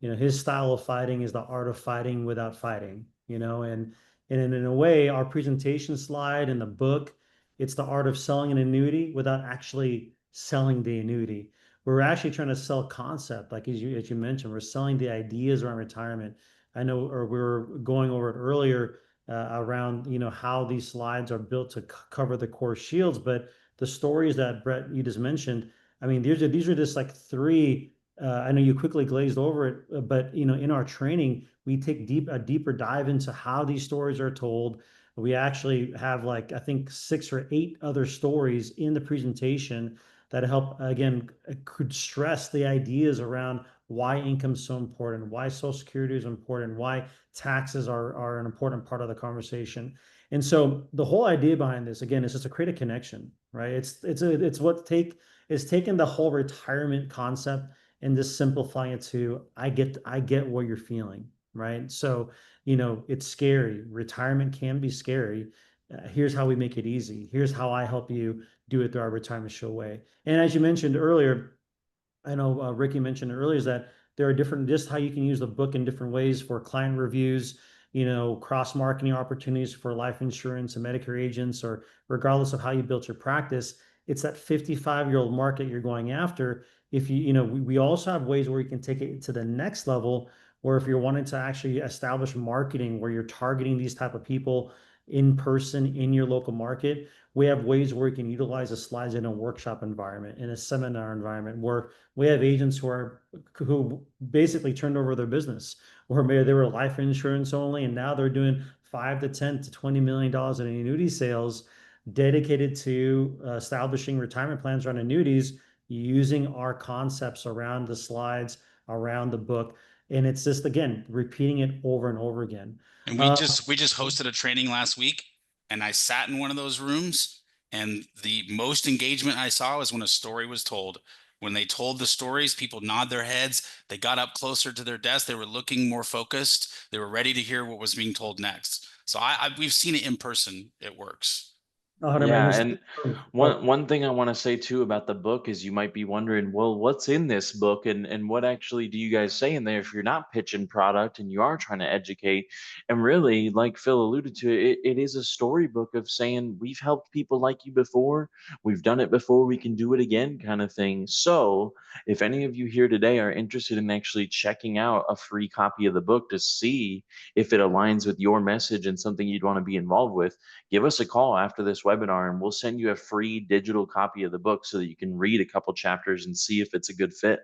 his style of fighting is the art of fighting without fighting, and in a way, our presentation slide in the book, it's the art of selling an annuity without actually selling the annuity. We're actually trying to sell concept, like as you mentioned, we're selling the ideas around retirement. I know, or we were going over it earlier around, how these slides are built to cover the core shields, but the stories that Brett you just mentioned, I mean, these are just like three. I know you quickly glazed over it, but in our training, we take a deeper dive into how these stories are told. We actually have, like, I think 6 or 8 other stories in the presentation that help, again, could stress the ideas around why income is so important, why Social Security is important, why taxes are an important part of the conversation. And so the whole idea behind this, again, is just to create a connection, right? It's taking the whole retirement concept and just simplifying it to I get what you're feeling, right? So, it's scary. Retirement can be scary. Here's how we make it easy. Here's how I help you do it through our retirement show way. And as you mentioned earlier, I know Ricky mentioned earlier, is that there are different, just how you can use the book in different ways for client reviews, cross marketing opportunities for life insurance and Medicare agents, or regardless of how you built your practice. it's that 55-year-old market you're going after. If you, you know, we also have ways where you can take it to the next level, where if you're wanting to actually establish marketing where you're targeting these type of people in person in your local market, we have ways where you can utilize the slides in a workshop environment, in a seminar environment, where we have agents who basically turned over their business, or maybe they were life insurance only, and now they're doing 5 to 10 to $20 million in annuity sales, dedicated to establishing retirement plans around annuities using our concepts around the slides, around the book. And it's just, again, repeating it over and over again. And Uh, we just hosted a training last week, and I sat in one of those rooms, and the most engagement I saw was when a story was told. When they told the stories, people nod their heads. They got up closer to their desk. They were looking more focused. They were ready to hear what was being told next. So we've seen it in person. It works. Yeah, and and one thing I want to say too about the book is you might be wondering, well, what's in this book and what actually do you guys say in there if you're not pitching product and you are trying to educate? And really, like Phil alluded to, it is a storybook of saying we've helped people like you before, we've done it before, we can do it again kind of thing. So if any of you here today are interested in actually checking out a free copy of the book to see if it aligns with your message and something you'd want to be involved with, give us a call after this webinar and we'll send you a free digital copy of the book so that you can read a couple chapters and see if it's a good fit.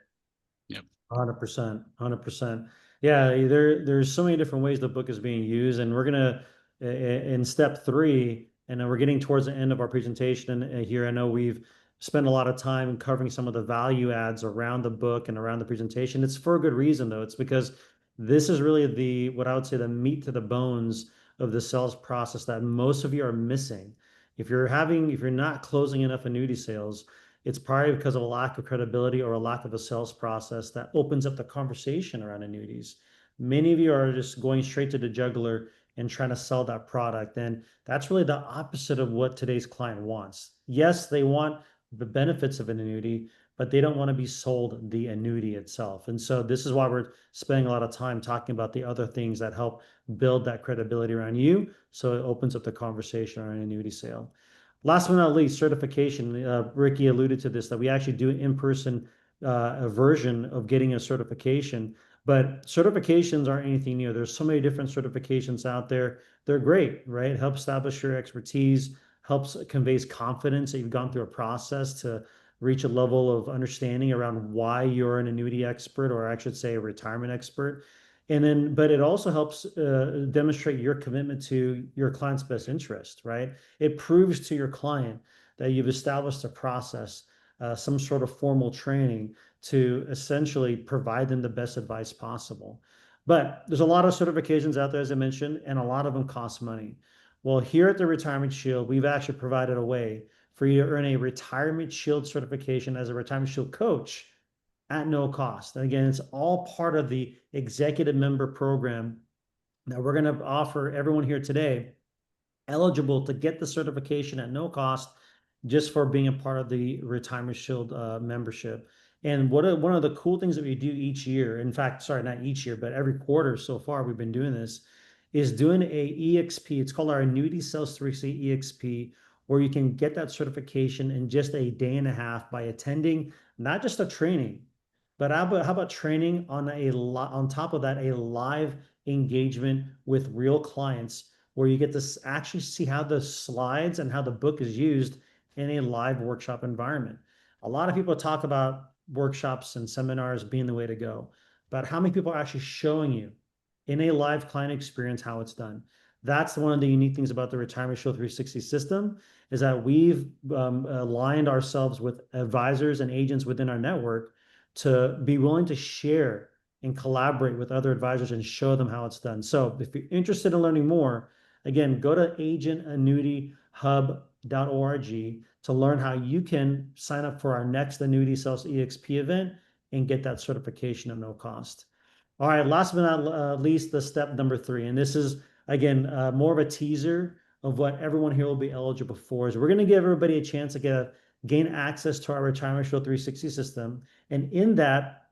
Yep. 100%, 100%. Yeah, there's so many different ways the book is being used, and we're gonna in step three, and then we're getting towards the end of our presentation here. I know we've spent a lot of time covering some of the value adds around the book and around the presentation. It's for a good reason, though. It's because this is really the what I would say the meat to the bones of the sales process that most of you are missing. If you're not closing enough annuity sales, it's probably because of a lack of credibility or a lack of a sales process that opens up the conversation around annuities. Many of you are just going straight to the jugular and trying to sell that product. And that's really the opposite of what today's client wants. Yes, they want the benefits of an annuity, but they don't want to be sold the annuity itself. And so this is why we're spending a lot of time talking about the other things that help build that credibility around you. So it opens up the conversation around an annuity sale. Last but not least, certification. Ricky alluded to this, that we actually do an in-person a version of getting a certification, but certifications aren't anything new. There's so many different certifications out there. They're great, right? Help establish your expertise, helps conveys confidence that you've gone through a process to reach a level of understanding around why you're an annuity expert, or I should say a retirement expert. And then, but it also helps demonstrate your commitment to your client's best interest, right? It proves to your client that you've established a process, some sort of formal training to essentially provide them the best advice possible. But there's a lot of certifications out there, as I mentioned, and a lot of them cost money. Well, here at the Retirement Shield, we've actually provided a way for you to earn a Retirement Shield certification as a Retirement Shield coach at no cost. And again, it's all part of the executive member program that we're going to offer everyone here today eligible to get the certification at no cost just for being a part of the Retirement Shield membership. And one of the cool things that we do each year, in fact, sorry, not each year, but every quarter so far we've been doing this, is doing a EXP. It's called our Annuity Sales 360 EXP, where you can get that certification in just a day and a half by attending not just a training, but how about training on on top of that, a live engagement with real clients where you get to actually see how the slides and how the book is used in a live workshop environment. A lot of people talk about workshops and seminars being the way to go, but how many people are actually showing you in a live client experience how it's done? That's one of the unique things about the Retirement Shield 360 system, is that we've aligned ourselves with advisors and agents within our network to be willing to share and collaborate with other advisors and show them how it's done. So if you're interested in learning more, again, go to agentannuityhub.org to learn how you can sign up for our next Annuity Sales EXP event and get that certification at no cost. All right, last but not least, the step number three, and this is, again, more of a teaser of what everyone here will be eligible for, is we're going to give everybody a chance to gain access to our Retirement Shield 360 system. And in that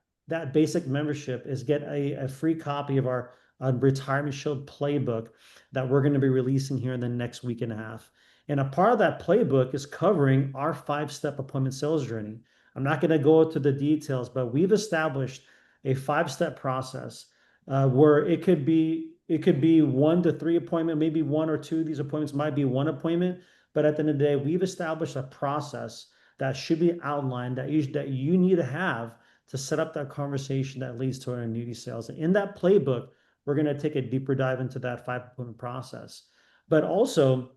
basic membership is get a free copy of our Retirement Shield playbook that we're going to be releasing here in the next week and a half. And a part of that playbook is covering our 5-step appointment sales journey. I'm not going to go into the details, but we've established a 5-step process where it could be 1 to 3 appointment, maybe 1 or 2 of these appointments might be one appointment. But at the end of the day, we've established a process that should be outlined that you need to have to set up that conversation that leads to an annuity sales. And in that playbook, we're going to take a deeper dive into that 5 appointment process. But also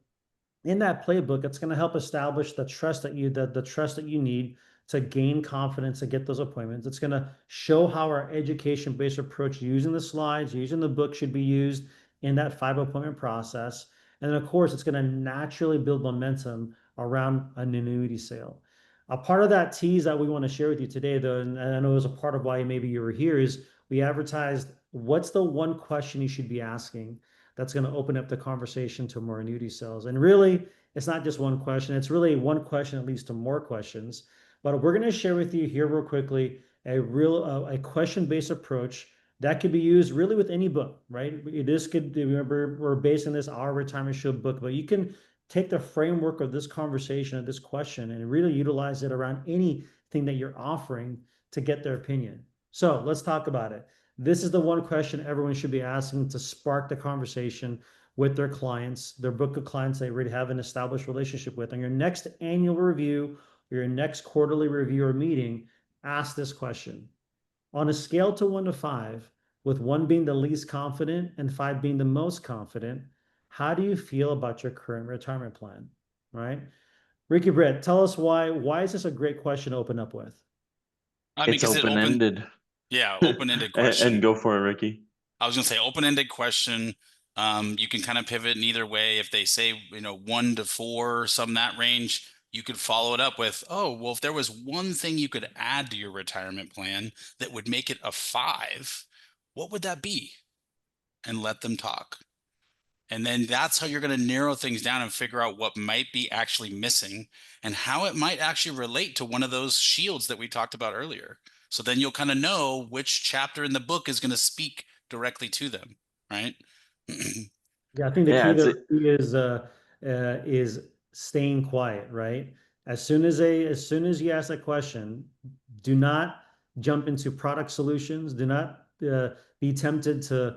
in that playbook, it's going to help establish the trust that the trust that you need to gain confidence and get those appointments. It's going to show how our education-based approach using the slides, using the book should be used in that 5 appointment process. And then of course, it's going to naturally build momentum around an annuity sale. A part of that tease that we want to share with you today, though, and I know it was a part of why maybe you were here, is we advertised what's the one question you should be asking that's going to open up the conversation to more annuity sales. And really, it's not just one question. It's really one question that leads to more questions. But we're going to share with you here real quickly a question-based approach that could be used really with any book, right? This could, remember, we're basing this Our Retirement Shield book, but you can take the framework of this conversation, of this question, and really utilize it around anything that you're offering to get their opinion. So let's talk about it. This is the one question everyone should be asking to spark the conversation with their clients, their book of clients they already have an established relationship with. On your next annual review or your next quarterly review or meeting, ask this question. On a scale to 1 to 5, with 1 being the least confident and 5 being the most confident, how do you feel about your current retirement plan? Right? Ricky Britt, tell us why is this a great question to open up with? I mean, It's because open-ended. yeah, open-ended And question. go for it, Ricky. I was gonna say open-ended question. You can kind of pivot in either way. If they say, 1 to 4, some that range, you could follow it up with, oh, well, if there was one thing you could add to your retirement plan that would make it a 5, what would that be? And let them talk. And then that's how you're going to narrow things down and figure out what might be actually missing and how it might actually relate to one of those shields that we talked about earlier. So then you'll kind of know which chapter in the book is going to speak directly to them, right? Yeah, I think the Yeah, key it's there is staying quiet, right? As soon as you ask that question, do not jump into product solutions. Do not be tempted to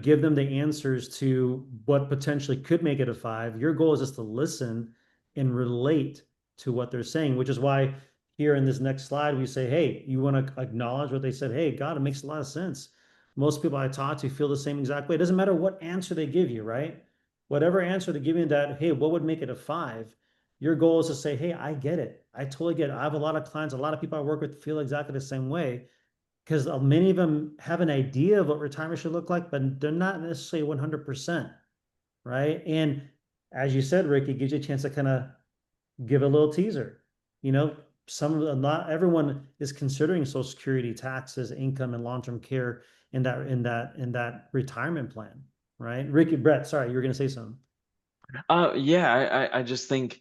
give them the answers to what potentially could make it a 5. Your goal is just to listen and relate to what they're saying, which is why here in this next slide we say, hey, you want to acknowledge what they said. Hey, God, it makes a lot of sense. Most people I talk to feel the same exact way. It doesn't matter what answer they give you, right? Whatever answer they give you that, hey, what would make it a 5? Your goal is to say, hey, I get it. I totally get it. I have a lot of clients, a lot of people I work with feel exactly the same way because many of them have an idea of what retirement should look like, but they're not necessarily 100%, right? And as you said, Rick, it gives you a chance to kind of give a little teaser. You know, not everyone is considering Social Security, taxes, income, and long-term care in that retirement plan, right? Ricky Brett, sorry, you were going to say something. Yeah, I just think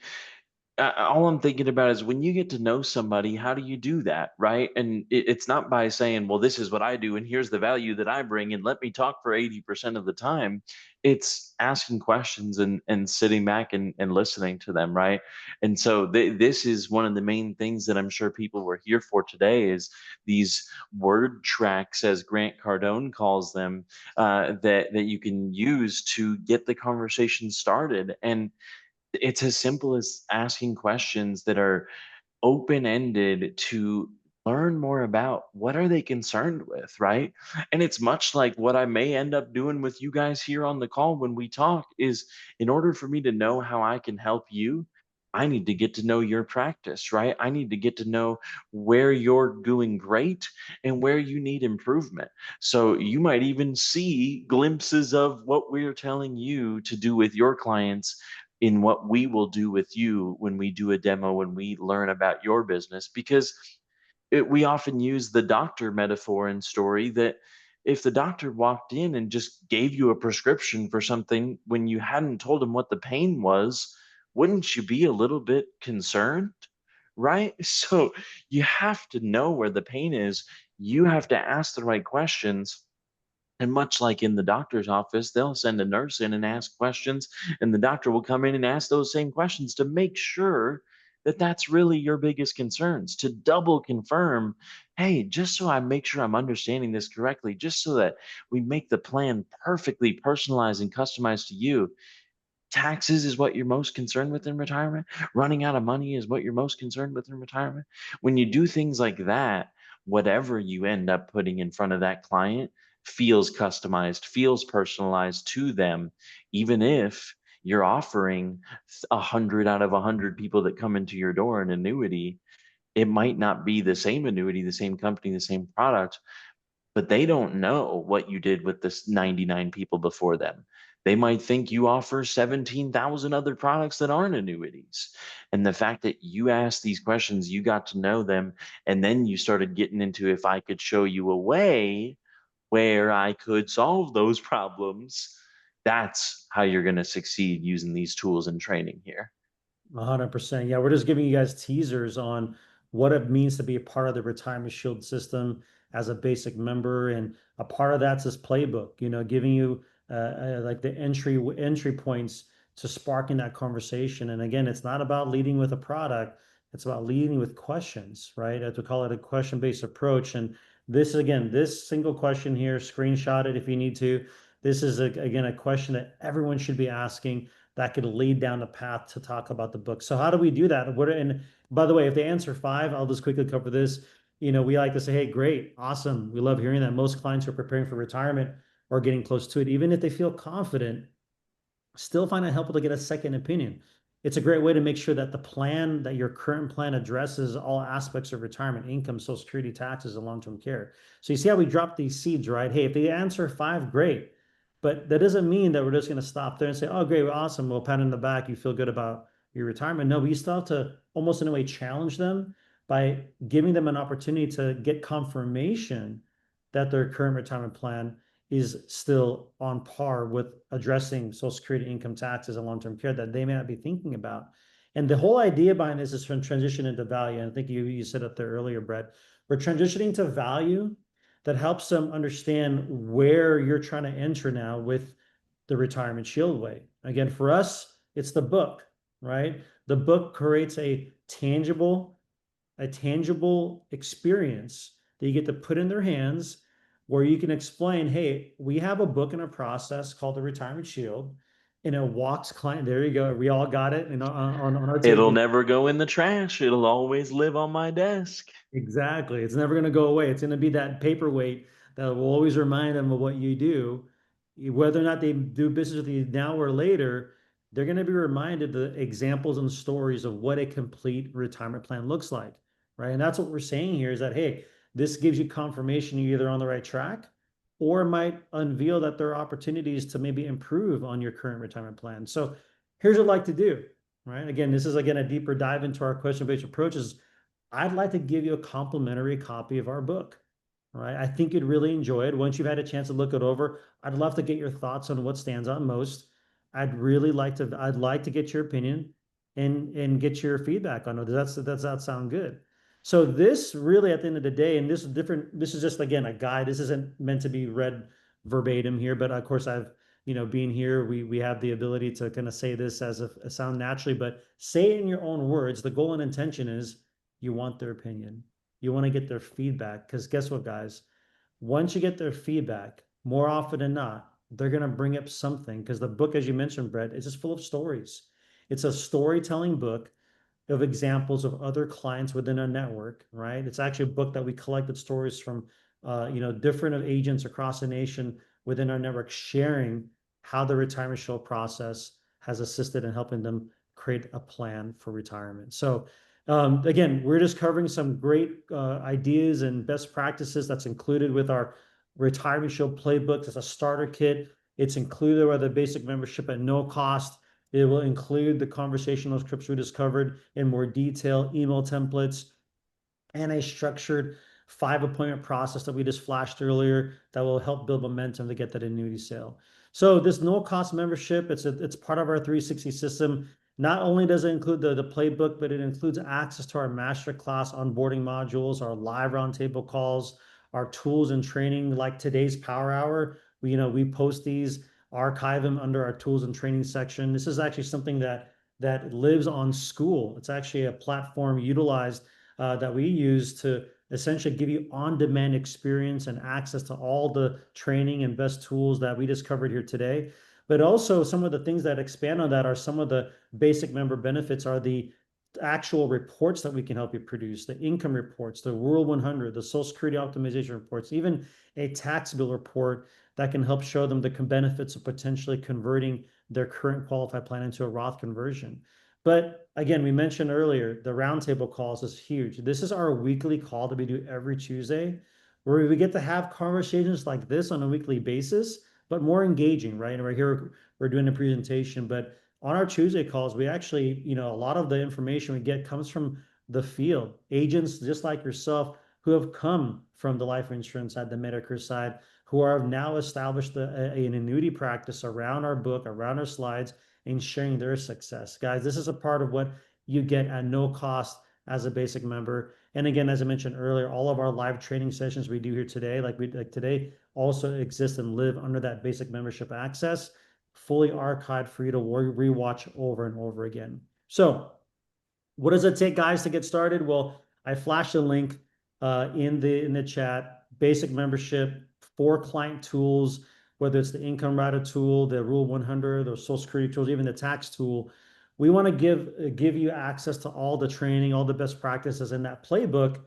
all I'm thinking about is when you get to know somebody, how do you do that, right? And it's not by saying, well, this is what I do, and here's the value that I bring, and let me talk for 80% of the time. It's asking questions and sitting back and listening to them, right? And so this is one of the main things that I'm sure people were here for today is these word tracks, as Grant Cardone calls them, that you can use to get the conversation started. And it's as simple as asking questions that are open-ended to learn more about what are they concerned with, right? And it's much like what I may end up doing with you guys here on the call when we talk is in order for me to know how I can help you, I need to get to know your practice, right? I need to get to know where you're doing great and where you need improvement. So you might even see glimpses of what we're telling you to do with your clients in what we will do with you when we do a demo, when we learn about your business, because we often use the doctor metaphor and story that if the doctor walked in and just gave you a prescription for something when you hadn't told him what the pain was, wouldn't you be a little bit concerned? Right? So you have to know where the pain is. You have to ask the right questions And much like in the doctor's office, they'll send a nurse in and ask questions, and the doctor will come in and ask those same questions to make sure that that's really your biggest concerns, to double confirm, hey, just so I make sure I'm understanding this correctly, just so that we make the plan perfectly personalized and customized to you. Taxes is what you're most concerned with in retirement. Running out of money is what you're most concerned with in retirement. When you do things like that, whatever you end up putting in front of that client feels customized, feels personalized to them, even if you're offering 100 out of 100 people that come into your door an annuity. It might not be the same annuity, the same company, the same product, but they don't know what you did with this 99 people before them. They might think you offer 17,000 other products that aren't annuities. And the fact that you asked these questions, you got to know them, and then you started getting into, if I could show you a way where I could solve those problems, that's how you're going to succeed using these tools and training here. 100%. Yeah, we're just giving you guys teasers on what it means to be a part of the Retirement Shield system as a basic member, and a part of that's this playbook. Giving you like the entry points to sparking that conversation. And again, it's not about leading with a product; it's about leading with questions, right? As we call it, a question-based approach. And this single question here, screenshot it if you need to. This is again a question that everyone should be asking that could lead down the path to talk about the book. So how do we do that? And by the way, if they answer five, I'll just quickly cover this. We like to say, hey, great, awesome. We love hearing that. Most clients who are preparing for retirement or getting close to it, even if they feel confident, still find it helpful to get a second opinion. It's a great way to make sure that the plan, that your current plan addresses all aspects of retirement, income, Social Security, taxes, and long-term care. So you see how we drop these seeds, right? Hey, if they answer five, great. But that doesn't mean that we're just going to stop there and say, oh, great, awesome. We'll pat in the back. You feel good about your retirement. No, we still have to almost in a way challenge them by giving them an opportunity to get confirmation that their current retirement plan is still on par with addressing Social Security, income taxes, and long-term care that they may not be thinking about. And the whole idea behind this is from transition into value. And I think you said it there earlier, Brett. We're transitioning to value that helps them understand where you're trying to enter now with the Retirement Shield way. Again, for us, it's the book, right? The book creates a tangible experience that you get to put in their hands, where you can explain, hey, we have a book and a process called the Retirement Shield, and it walks client. There you go. We all got it on our It'll table. never go in the trash. It'll always live on my desk. Exactly. It's never going to go away. It's going to be that paperweight that will always remind them of what you do. Whether or not they do business with you now or later, they're going to be reminded the examples and stories of what a complete retirement plan looks like, right? And that's what we're saying here is that, hey, this gives you confirmation you're either on the right track, or might unveil that there are opportunities to maybe improve on your current retirement plan. So here's what I'd like to do, right? Again, this is again a deeper dive into our question-based approaches. I'd like to give you a complimentary copy of our book. All right. I think you'd really enjoy it. Once you've had a chance to look it over, I'd love to get your thoughts on what stands out most. I'd like to get your opinion and get your feedback on it. Does that sound good? So this really at the end of the day, and this is different, this is just again a guide. This isn't meant to be read verbatim here, but of course I've being here, we have the ability to kind of say this as a sound naturally, but say it in your own words. The goal and intention is you want their opinion. You want to get their feedback, because guess what, guys? Once you get their feedback, more often than not, they're going to bring up something, because the book, as you mentioned, Brett, is just full of stories. It's a storytelling book of examples of other clients within our network, right? It's actually a book that we collected stories from, different agents across the nation within our network, sharing how the Retirement Shield process has assisted in helping them create a plan for retirement. So again, we're just covering some great ideas and best practices that's included with our Retirement Shield playbook. It's a starter kit. It's included with a basic membership at no cost. It will include the conversational scripts we just covered in more detail, email templates, and a structured 5 appointment process that we just flashed earlier that will help build momentum to get that annuity sale. So this no cost membership, it's part of our 360 system. Not only does it include the playbook, but it includes access to our masterclass onboarding modules, our live roundtable calls, our tools and training like today's Power Hour, we post these, archive them under our tools and training section. This is actually something that lives on School. It's actually a platform utilized that we use to essentially give you on-demand experience and access to all the training and best tools that we just covered here today. But also some of the things that expand on that are some of the basic member benefits are the actual reports that we can help you produce, the income reports, the Rural 100, the Social Security optimization reports, even a tax bill report that can help show them the benefits of potentially converting their current qualified plan into a Roth conversion. But again, we mentioned earlier, the roundtable calls is huge. This is our weekly call that we do every Tuesday, where we get to have conversations like this on a weekly basis, but more engaging, right? And we're here, we're doing a presentation, but on our Tuesday calls, we actually, a lot of the information we get comes from the field, agents just like yourself who have come from the life insurance side, the Medicare side, who are now established an annuity practice around our book, around our slides, and sharing their success. Guys, this is a part of what you get at no cost as a basic member. And again, as I mentioned earlier, all of our live training sessions we do here today, like today, also exist and live under that basic membership access, fully archived for you to rewatch over and over again. So, what does it take, guys, to get started? Well, I flashed a link in the chat. Basic membership, 4 client tools, whether it's the income rider tool, the Rule 100, or Social Security tools, even the tax tool. We want to give you access to all the training, all the best practices in that playbook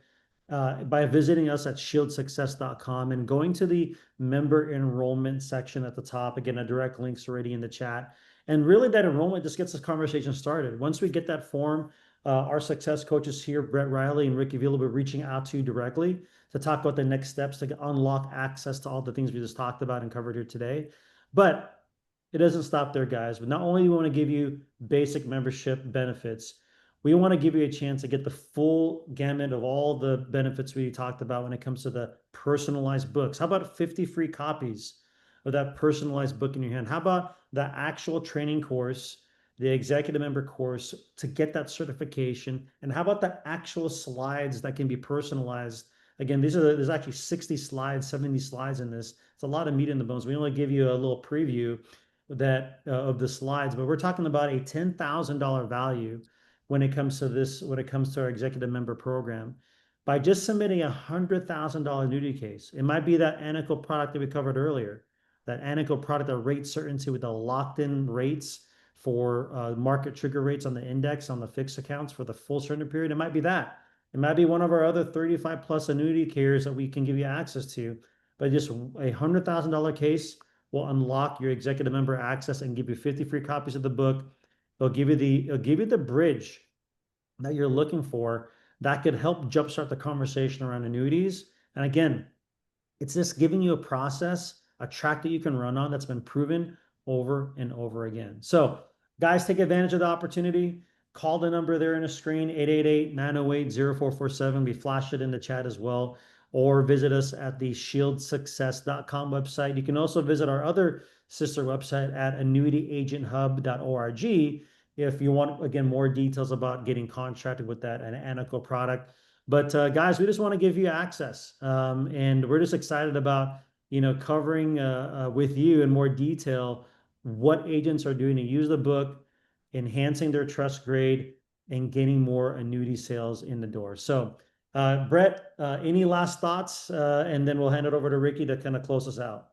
by visiting us at shieldsuccess.com and going to the member enrollment section at the top. Again, a direct link's already in the chat. And really, that enrollment just gets this conversation started. Once we get that form, our success coaches here, Brett Riley and Ricky Villa, will be reaching out to you directly to talk about the next steps to unlock access to all the things we just talked about and covered here today. But it doesn't stop there, guys. But not only do we want to give you basic membership benefits, we want to give you a chance to get the full gamut of all the benefits we talked about when it comes to the personalized books. How about 50 free copies of that personalized book in your hand? How about the actual training course, the executive member course to get that certification? And how about the actual slides that can be personalized? Again, there's actually 60 slides, 70 slides in this. It's a lot of meat in the bones. We only give you a little preview of the slides, but we're talking about a $10,000 value when it comes to this, when it comes to our executive member program. By just submitting a $100,000 annuity case, it might be that Anico product that we covered earlier, that Anico product, the rate certainty with the locked-in rates for market trigger rates on the index on the fixed accounts for the full surrender period. It might be that. It might be one of our other 35 plus annuity carriers that we can give you access to. But just a $100,000 case will unlock your executive member access and give you 50 free copies of the book. It'll give you the bridge that you're looking for that could help jumpstart the conversation around annuities. And again, it's just giving you a process, a track that you can run on that's been proven over and over again. So, guys, take advantage of the opportunity. Call the number there in the screen, 888-908-0447. We flashed it in the chat as well. Or visit us at the shieldsuccess.com website. You can also visit our other sister website at annuityagenthub.org if you want, again, more details about getting contracted with that and Anico product. But guys, we just want to give you access. And we're just excited about, covering with you in more detail what agents are doing to use the book, enhancing their trust grade, and getting more annuity sales in the door. So, Brett, any last thoughts? And then we'll hand it over to Ricky to kind of close us out.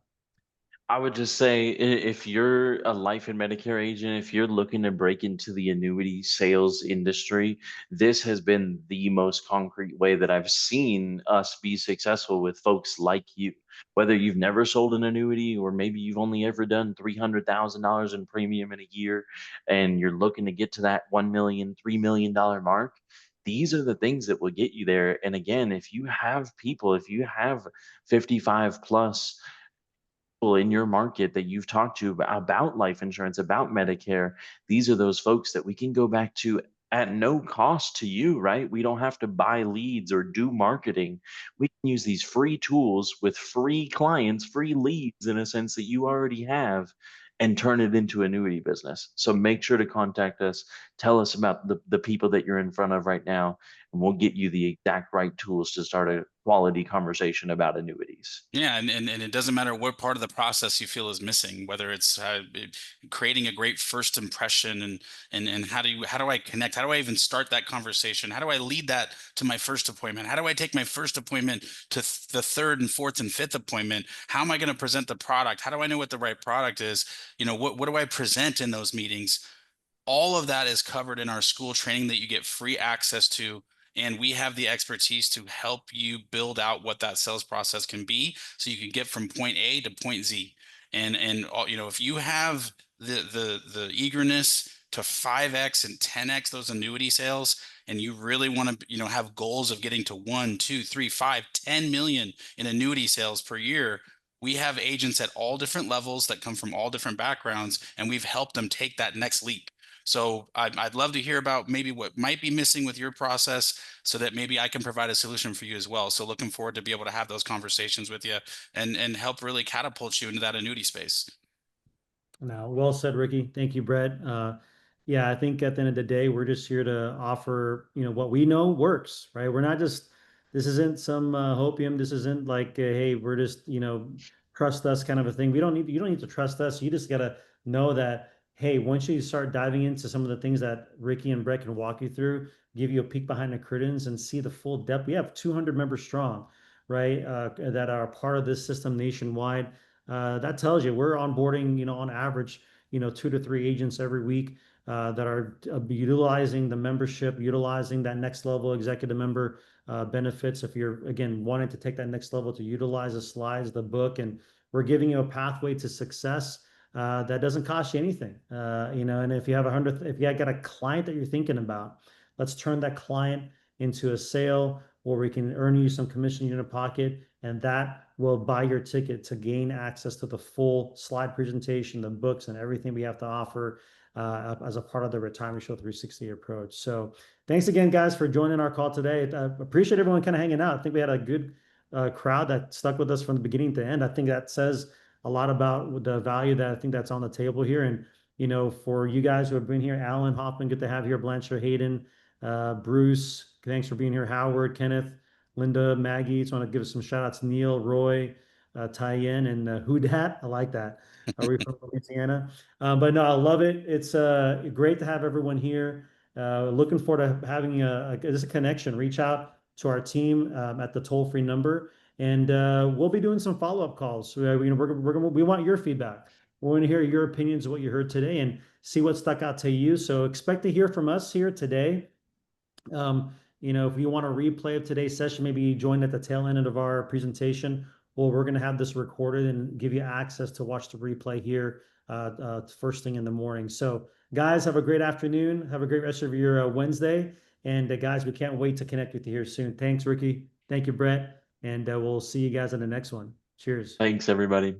I would just say if you're a life and Medicare agent, if you're looking to break into the annuity sales industry, this has been the most concrete way that I've seen us be successful with folks like you. Whether you've never sold an annuity or maybe you've only ever done $300,000 in premium in a year and you're looking to get to that $1 million, $3 million mark, these are the things that will get you there. And again, if you have 55 plus in your market that you've talked to about life insurance, about Medicare, these are those folks that we can go back to at no cost to you, right? We don't have to buy leads or do marketing. We can use these free tools with free clients, free leads in a sense that you already have, and turn it into annuity business. So make sure to contact us. Tell us about the people that you're in front of right now, and we'll get you the exact right tools to start a quality conversation about annuities. Yeah, and it doesn't matter what part of the process you feel is missing, whether it's creating a great first impression, and how do I connect? How do I even start that conversation? How do I lead that to my first appointment? How do I take my first appointment to the third and fourth and fifth appointment? How am I going to present the product? How do I know what the right product is? What do I present in those meetings? All of that is covered in our school training that you get free access to. And we have the expertise to help you build out what that sales process can be so you can get from point A to point Z. And if you have the eagerness to 5x and 10x those annuity sales, and you really want to have goals of getting to 1, 2, 3, 5, 10 million in annuity sales per year, we have agents at all different levels that come from all different backgrounds, and we've helped them take that next leap. So I'd love to hear about maybe what might be missing with your process so that maybe I can provide a solution for you as well. So looking forward to be able to have those conversations with you and help really catapult you into that annuity space. Now, well said, Ricky. Thank you, Brett. Yeah, I think at the end of the day, we're just here to offer, what we know works, right? We're not just, this isn't some hopium. This isn't like, hey, we're just, trust us kind of a thing. You don't need to trust us. You just got to know that, hey, once you start diving into some of the things that Ricky and Brett can walk you through, give you a peek behind the curtains and see the full depth. We have 200 members strong, right? That are part of this system nationwide. That tells you we're onboarding, on average, 2 to 3 agents every week that are utilizing the membership, utilizing that next level executive member benefits. If you're, again, wanting to take that next level to utilize the slides, the book, and we're giving you a pathway to success that doesn't cost you anything. And if you have if you got a client that you're thinking about, let's turn that client into a sale where we can earn you some commission in your pocket, and that will buy your ticket to gain access to the full slide presentation, the books, and everything we have to offer as a part of the Retirement Show 360 approach. So thanks again, guys, for joining our call today. I appreciate everyone kind of hanging out. I think we had a good crowd that stuck with us from the beginning to end. I think that says a lot about the value that I think that's on the table here. And, for you guys who have been here, Alan Hoffman, good to have you here, Blanchard, Hayden, Bruce, thanks for being here, Howard, Kenneth, Linda, Maggie. Just want to give some shout outs, Neil, Roy, Tyen, and Who Dat. I like that. Are we from Louisiana? But no, I love it. It's great to have everyone here. Looking forward to having just a connection. Reach out to our team at the toll-free number, and we'll be doing some follow-up calls. We want your feedback. We want to hear your opinions of what you heard today and see what stuck out to you. So expect to hear from us here today. If you want a replay of today's session, maybe you join at the tail end of our presentation, or we're going to have this recorded and give you access to watch the replay here first thing in the morning. So guys, have a great afternoon. Have a great rest of your Wednesday. And guys, we can't wait to connect with you here soon. Thanks, Ricky. Thank you, Brett. And we'll see you guys on the next one. Cheers. Thanks, everybody.